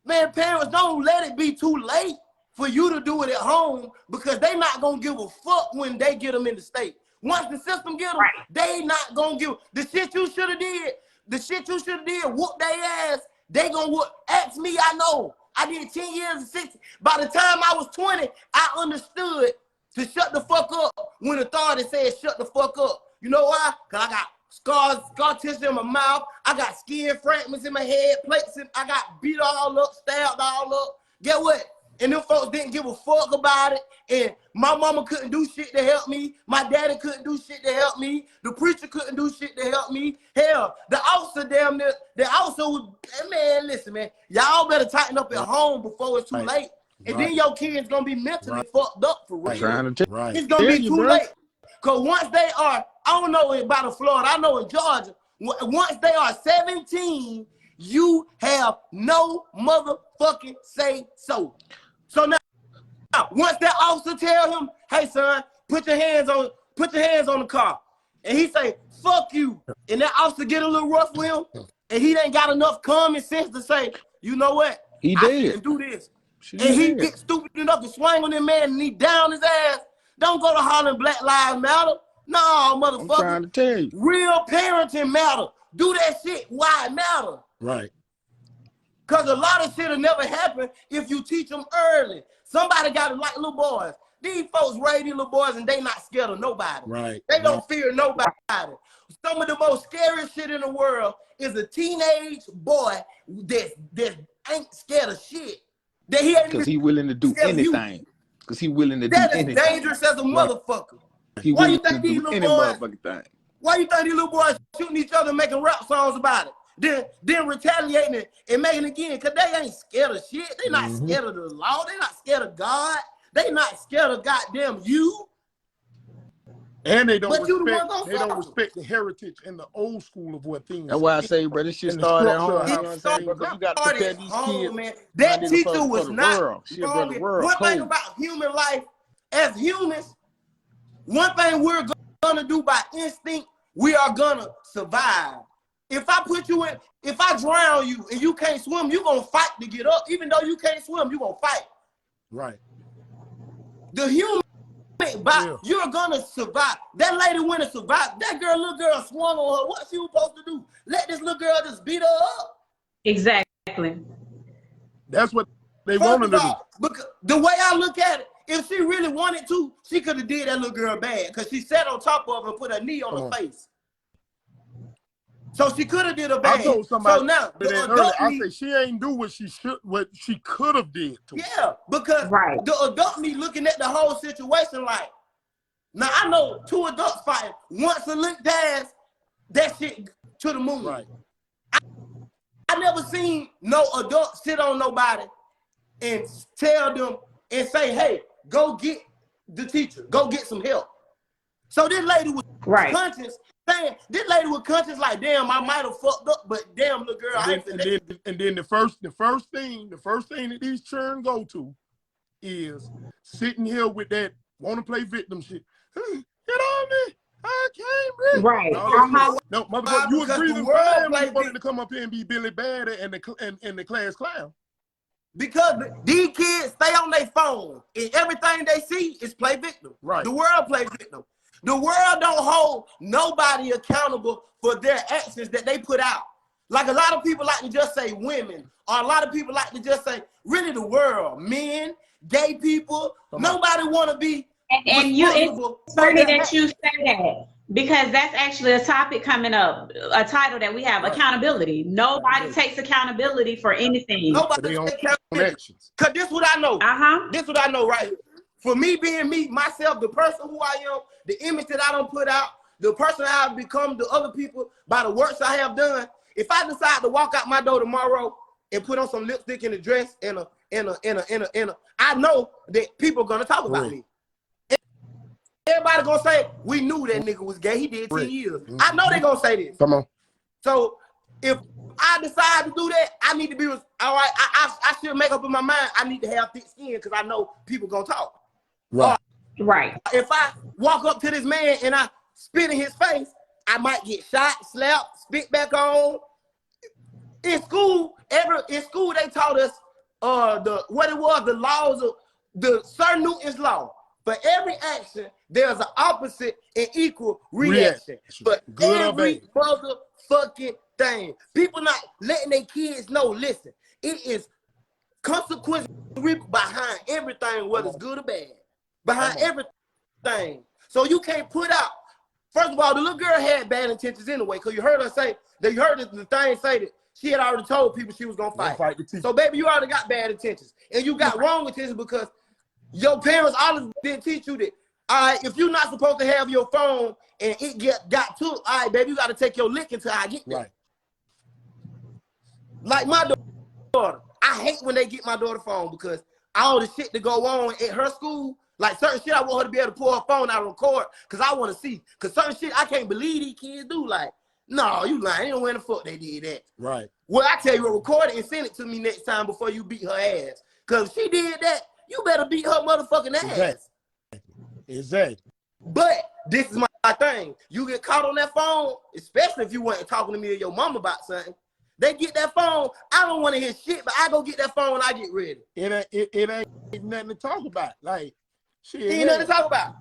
Man, parents, don't let it be too late for you to do it at home, because they not going to give a fuck when they get them in the state. Once the system get them, they not going to give the shit you should have did. The shit you should have did, whoop their ass. They going to whoop. Ask me, I know. I did 10 years and 6. By the time I was 20, I understood to shut the fuck up when authority said shut the fuck up. You know why? Because I got scar tissue in my mouth. I got skin fragments in my head, plates I got beat all up, stabbed all up. Get what? And them folks didn't give a fuck about it. And my mama couldn't do shit to help me. My daddy couldn't do shit to help me. The preacher couldn't do shit to help me. Hell, the officer damn near, the officer was, man, listen, man. Y'all better tighten up at home before it's too late. And then your kids gonna be mentally fucked up for real. It's gonna be too late. Because once they are, I don't know about in Florida, I know in Georgia, once they are 17, you have no motherfucking say so. So now, once that officer tell him, hey son, put your hands on the car. And he say, fuck you. And that officer get a little rough with him, and he ain't got enough common sense to say, you know what? I shouldn't do this. And he get stupid enough to swing on that man and he down his ass. Don't go to hollering Black Lives Matter. No, motherfucker. I'm trying to tell you. Real parenting matter. Do that shit why it matter. Right. Because a lot of shit will never happen if you teach them early. Somebody got to like little boys. These folks raise these little boys and they not scared of nobody. Right. They don't fear nobody. Some of the most scary shit in the world is a teenage boy that ain't scared of shit. That he ain't because he willing to do anything. Because he willing to do anything. That is dangerous as a motherfucker. Why you think these little boys? Why you think these little boys shooting each other and making rap songs about it? Then retaliating and making it again, because they ain't scared of shit. They not scared of the law. They not scared of God. They not scared of goddamn you. And they don't respect the heritage and the old school of what things. That's why I say, bro, this shit started at home. You know what I'm saying? Because you got to prepare these kids. Man. That teacher was not. One thing about human life, as humans, one thing we're gonna do by instinct, we are gonna survive. If I put you in, if I drown you and you can't swim, you're gonna fight to get up. Even though you can't swim, you're gonna fight. Right. The human, you're gonna survive. That lady went and survived. That little girl swung on her. What she was supposed to do? Let this little girl just beat her up? Exactly. That's what they wanted to do. Because the way I look at it, if she really wanted to, she could have did that little girl bad, because she sat on top of her and put her knee on her face. So she could have did her bad. I told somebody so now, I say she ain't do what she could have did to her. Yeah, because the adult me looking at the whole situation like, now I know two adults fighting. Once a lick pass, that shit to the moon. Right. I never seen no adult sit on nobody and tell them and say, hey, go get the teacher, go get some help. So this lady was conscious. Man, this lady was conscious like, damn, I might have fucked up, but damn, little girl, and then the first thing that these children go to is sitting here with that want to play victim shit. Get on me. I can't breathe. Right. No, motherfucker, you was Because the breathing world fine when play you wanted to come up here and be Billy Bad and the class clown. Because these kids stay on their phone and everything they see is play victim. Right. The world play victim. The world don't hold nobody accountable for their actions that they put out. Like a lot of people like to just say women, or a lot of people like to just say really the world, men, gay people. Nobody want to be and you, it's funny that you say that, because that's actually a topic coming up, a title that we have, accountability. Nobody takes accountability for anything. Nobody takes accountability. Because this is what I know. This is what I know right here. For me being me, myself, the person who I am, the image that I don't put out, the person I have become to other people by the works I have done. If I decide to walk out my door tomorrow and put on some lipstick and a dress and I know that people are gonna talk about me. Everybody gonna say, we knew that nigga was gay. He did 10 years. I know they gonna say this. Come on. So if I decide to do that, I need to be all right. I should make up in my mind. I need to have thick skin because I know people gonna talk. Right. Right. If I walk up to this man and I spit in his face, I might get shot, slapped, spit back on. In school, they taught us the laws of the Sir Newton's law. For every action, there's an opposite and equal reaction. But every motherfucking thing. People not letting their kids know, listen, it is consequences behind everything, whether it's good or bad. Behind everything. So you can't put out. First of all, the little girl had bad intentions anyway, because you heard her say, that you heard the thing say that she had already told people she was going to fight. So, baby, you already got bad intentions. And you got wrong intentions because your parents always didn't teach you that. All right, if you're not supposed to have your phone and it got to, all right, baby, you got to take your lick until I get there. Right. Like my daughter. I hate when they get my daughter phone because all the shit that go on at her school, like certain shit I want her to be able to pull her phone out and record because I want to see. Because certain shit I can't believe these kids do. Like, no, you lying. You know when the fuck they did that. Right. Well, I tell you, record it and send it to me next time before you beat her ass. Because if she did that, you better beat her motherfucking ass. Exactly. But this is my thing. You get caught on that phone, especially if you weren't talking to me or your mom about something. They get that phone. I don't want to hear shit, but I go get that phone and I get ready. It ain't nothing to talk about. Like, shit. Ain't nothing to talk about.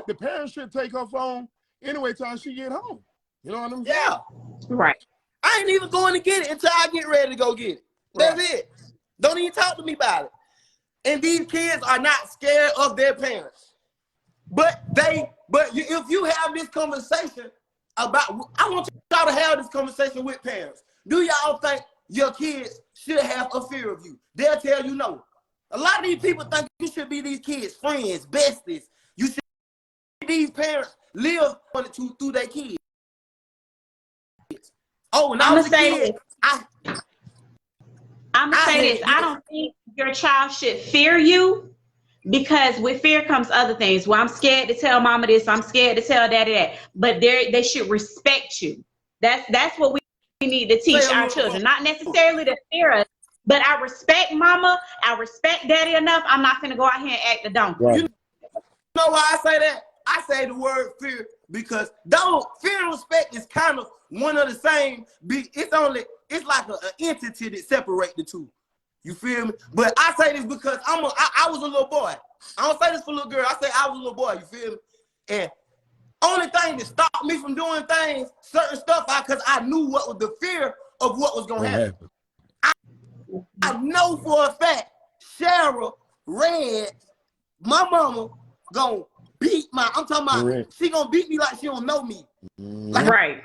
The parents should take her phone anyway till she get home. You know what I'm saying? Yeah. Right. I ain't even going to get it until I get ready to go get it. That's it. Don't even talk to me about it. And these kids are not scared of their parents. But if you have this conversation about, I want y'all to have this conversation with parents. Do y'all think your kids should have a fear of you? They'll tell you no. A lot of these people think you should be these kids' friends, besties. You should these parents live through their kids. Oh, and I'm gonna say this. I'm gonna say this. I don't think your child should fear you, because with fear comes other things. Well, I'm scared to tell mama this. I'm scared to tell daddy that. But they should respect you. That's what we need to teach our children. Not necessarily to fear us, but I respect mama. I respect daddy enough. I'm not gonna go out here and act a donkey. Right. You know why I say that? I say the word fear because fear and respect is kind of one of the same. It's like an entity that separates the two. You feel me? But I say this because I was a little boy. I don't say this for a little girl. I say I was a little boy. You feel me? And only thing that stopped me from doing things, certain stuff, because I knew what was the fear of what was gonna happen. I know for a fact, Cheryl, Red, my mama gonna beat I'm talking about, she gonna beat me like she don't know me. Like, right.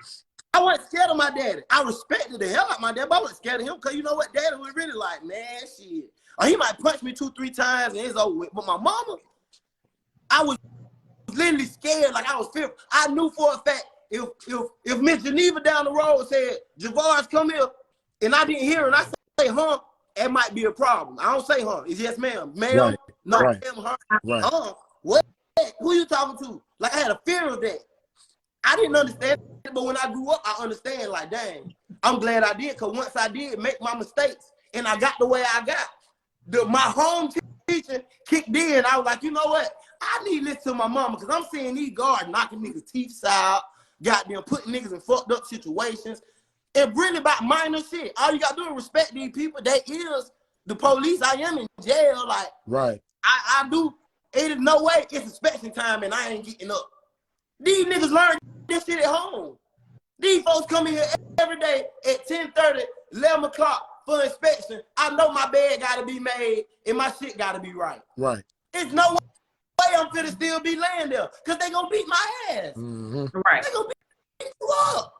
I wasn't scared of my daddy. I respected the hell out of my dad, but I wasn't scared of him because you know what? Daddy was really like, man, shit. Or he might punch me 2-3 times and it's over with. But my mama, I was literally scared, like I was fearful. I knew for a fact if Miss Geneva down the road said, Javard's come here, and I didn't hear her, and I say, huh, it might be a problem. I don't say, huh. It's yes, ma'am. Ma'am, right. no, right. ma'am, huh. Right. What? Who you talking to? Like I had a fear of that. I didn't understand it, but when I grew up, I understand, like, dang, I'm glad I did, because once I did make my mistakes and I got the way I got, my home teaching kicked in. I was like, you know what? I need to listen to my mama because I'm seeing these guards knocking niggas' teeth out, goddamn putting niggas in fucked up situations. It's really about minor shit. All you gotta do is respect these people. They is the police. I am in jail. Like, right. I do. It is no way it's inspection time and I ain't getting up. These niggas learn this shit at home. These folks come in here every day at 10:30, 11 o'clock for inspection. I know my bed gotta be made and my shit gotta be right. Right. It's no way I'm finna still be laying there because they gonna beat my ass. Right. They gonna beat you up.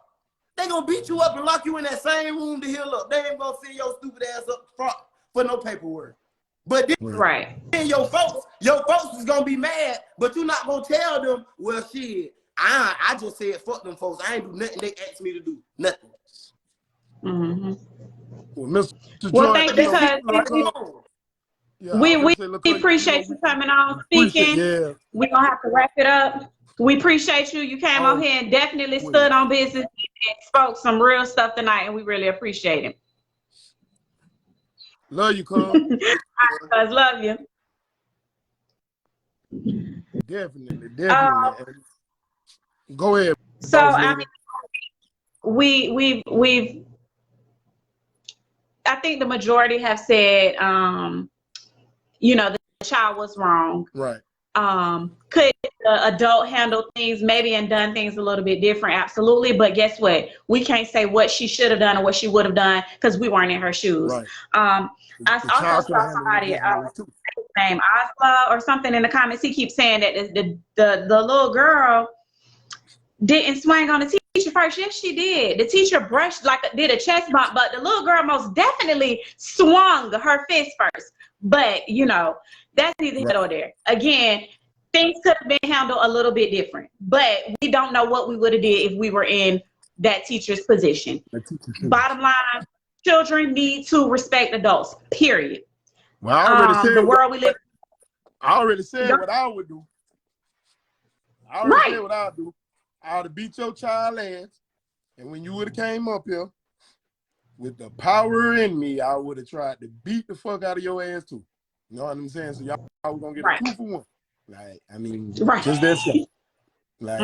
They gonna beat you up and lock you in that same room to heal up. They ain't gonna send your stupid ass up front for no paperwork. But then your folks is gonna be mad, but you're not gonna tell them, well, shit, I just said fuck them folks. I ain't do nothing they asked me to do. Nothing. Well, Mr. Well, Jordan, thank you, because we appreciate you coming on, speaking. Yeah. We're gonna have to wrap it up. We appreciate you. You came on here and definitely stood on business and spoke some real stuff tonight, and we really appreciate it. Love you, cuz. Cuz, love you. Definitely. Go ahead. So I mean, we've I think the majority have said you know, the child was wrong. Right. Could the adult handle things maybe and done things a little bit different? Absolutely. But guess what? We can't say what she should have done or what she would have done because we weren't in her shoes. Right. I also saw somebody named Asla or something in the comments. He keeps saying that the little girl didn't swing on the teacher first. Yes, she did. The teacher brushed did a chest bump, but the little girl most definitely swung her fist first. But you know, that's neither here nor there. Again, things could have been handled a little bit different, but we don't know what we would have did if we were in that teacher's position. Bottom line, children need to respect adults, period. Well, I already said the world we live in. I already said what I would do. I already said what I would do. I would have beat your child ass, and when you would have came up here with the power in me, I would have tried to beat the fuck out of your ass too. You know what I'm saying? So y'all were gonna get a 2 for 1. Like, I mean, just that simple. Like,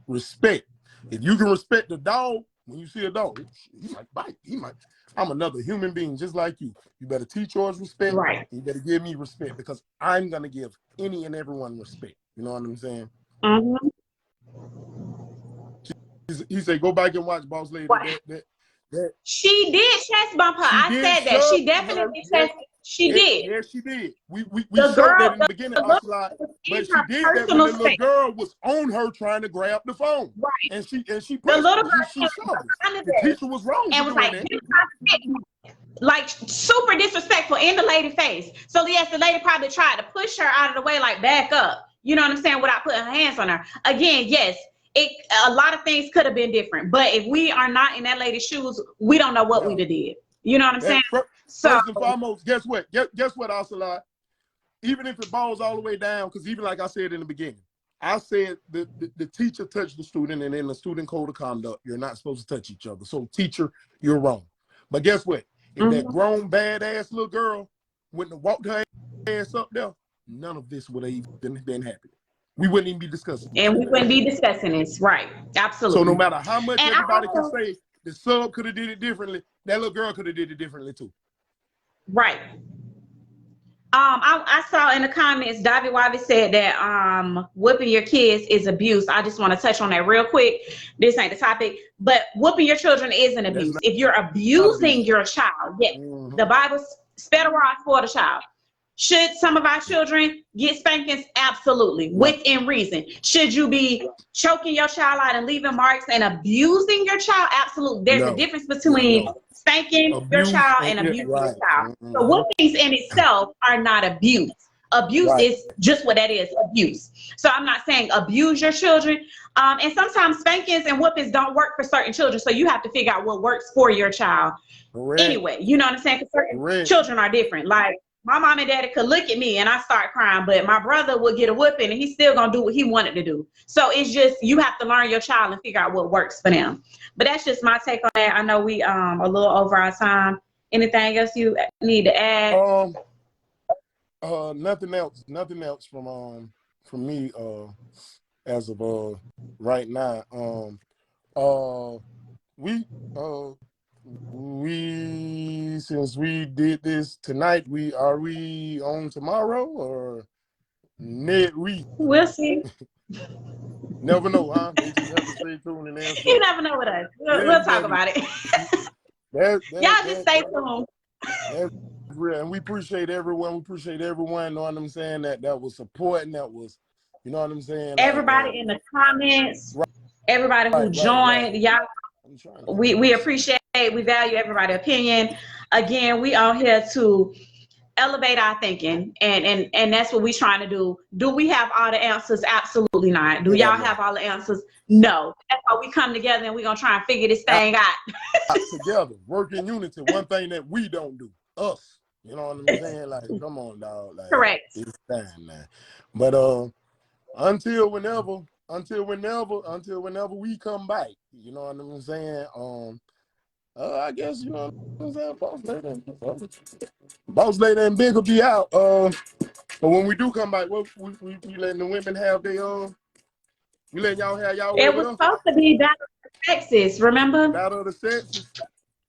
respect. If you can respect the dog, when you see a dog, he might bite. I'm another human being just like you. You better teach yours respect. Right. You better give me respect because I'm gonna give any and everyone respect. You know what I'm saying? He said, go back and watch Boss Lady. She did chest bump her. I said that. She definitely She did. Yes, she did. We showed that in the beginning, but she did that when the little girl was on her trying to grab the phone. Right. And she the little girl the teacher was wrong. And was like super disrespectful in the lady's face. So yes, the lady probably tried to push her out of the way, like back up. You know what I'm saying? Without putting her hands on her. Again, yes. A lot of things could have been different, but if we are not in that lady's shoes, we don't know what we did. You know what I'm saying? First and foremost, guess what? Guess what, Asala? Even if it balls all the way down, because even like I said in the beginning, I said the teacher touched the student, and in the student code of conduct, you're not supposed to touch each other. So teacher, you're wrong. But guess what? If that grown badass little girl wouldn't have walked her ass up there, none of this would have even been happening. We wouldn't even be discussing it. And we wouldn't be discussing this. Right. Absolutely. So no matter how much everybody can say the sub could have did it differently, that little girl could have did it differently too. Right. I saw in the comments, Davy Wivey said that whooping your kids is abuse. I just want to touch on that real quick. This ain't the topic, but whooping your children is an abuse. If you're abusing your child, yes, the Bible spare the rod for the child. Should some of our children get spankings? Absolutely, within reason. Should you be choking your child out and leaving marks and abusing your child? Absolutely. There's a difference between spanking your child and abusing your child. So whoopings in itself are not abuse. Abuse is just what that is, abuse. So I'm not saying abuse your children. And sometimes spankings and whoopings don't work for certain children. So you have to figure out what works for your child. Anyway, you know what I'm saying? Because certain children are different. Like, my mom and daddy could look at me and I start crying, but my brother would get a whooping and he's still gonna do what he wanted to do. So it's just, you have to learn your child and figure out what works for them. But that's just my take on that. I know we a little over our time. Anything else you need to add? Nothing else from me as of right now. We since we did this tonight, are we on tomorrow or next week? We'll see. Never know, huh? They just have to stay tuned and answer. You never know with us. We'll talk about it. Y'all just stay tuned. That's real. And we appreciate everyone. We appreciate everyone, know what I'm saying, that was supporting, that was, you know what I'm saying? Everybody in the comments, everybody who joined, y'all, we appreciate, we value everybody's opinion. Again, we are here to elevate our thinking, and that's what we're trying to do. Do we have all the answers? Absolutely not. Do y'all have all the answers? No. That's why we come together and we're gonna try and figure this thing out. Together, work in unity. One thing that we don't do, us. You know what I'm saying? Like, come on, dog. Like, correct. It's time, man. But until whenever we come back, you know what I'm saying? I guess, you know what I'm saying, Boss Lady and Big will be out. But when we do come back, we letting the women have their we letting y'all have y'all. It was supposed to be Battle of Texas, remember? Battle of the Sexes.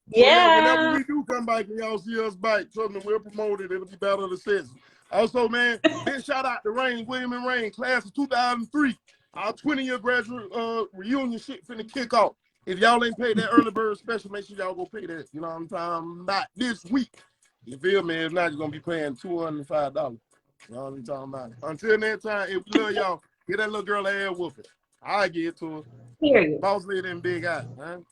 Yeah. So yeah, whenever we do come back and y'all see us back, trust me, we'll promote it. It'll be Battle of the Sexes. Also, man, big shout out to Rain, William and Rain, class of 2003. Our 20-year graduate reunion shit finna kick off. If y'all ain't paid that early bird special, make sure y'all go pay that. You know what I'm talking about? This week. You feel me? If not, you're gonna be paying $205. You know what I'm talking about? Until that time, if we love y'all, get that little girl a air whooping. I get to her. Period. Boss Lady and Big Eye, man.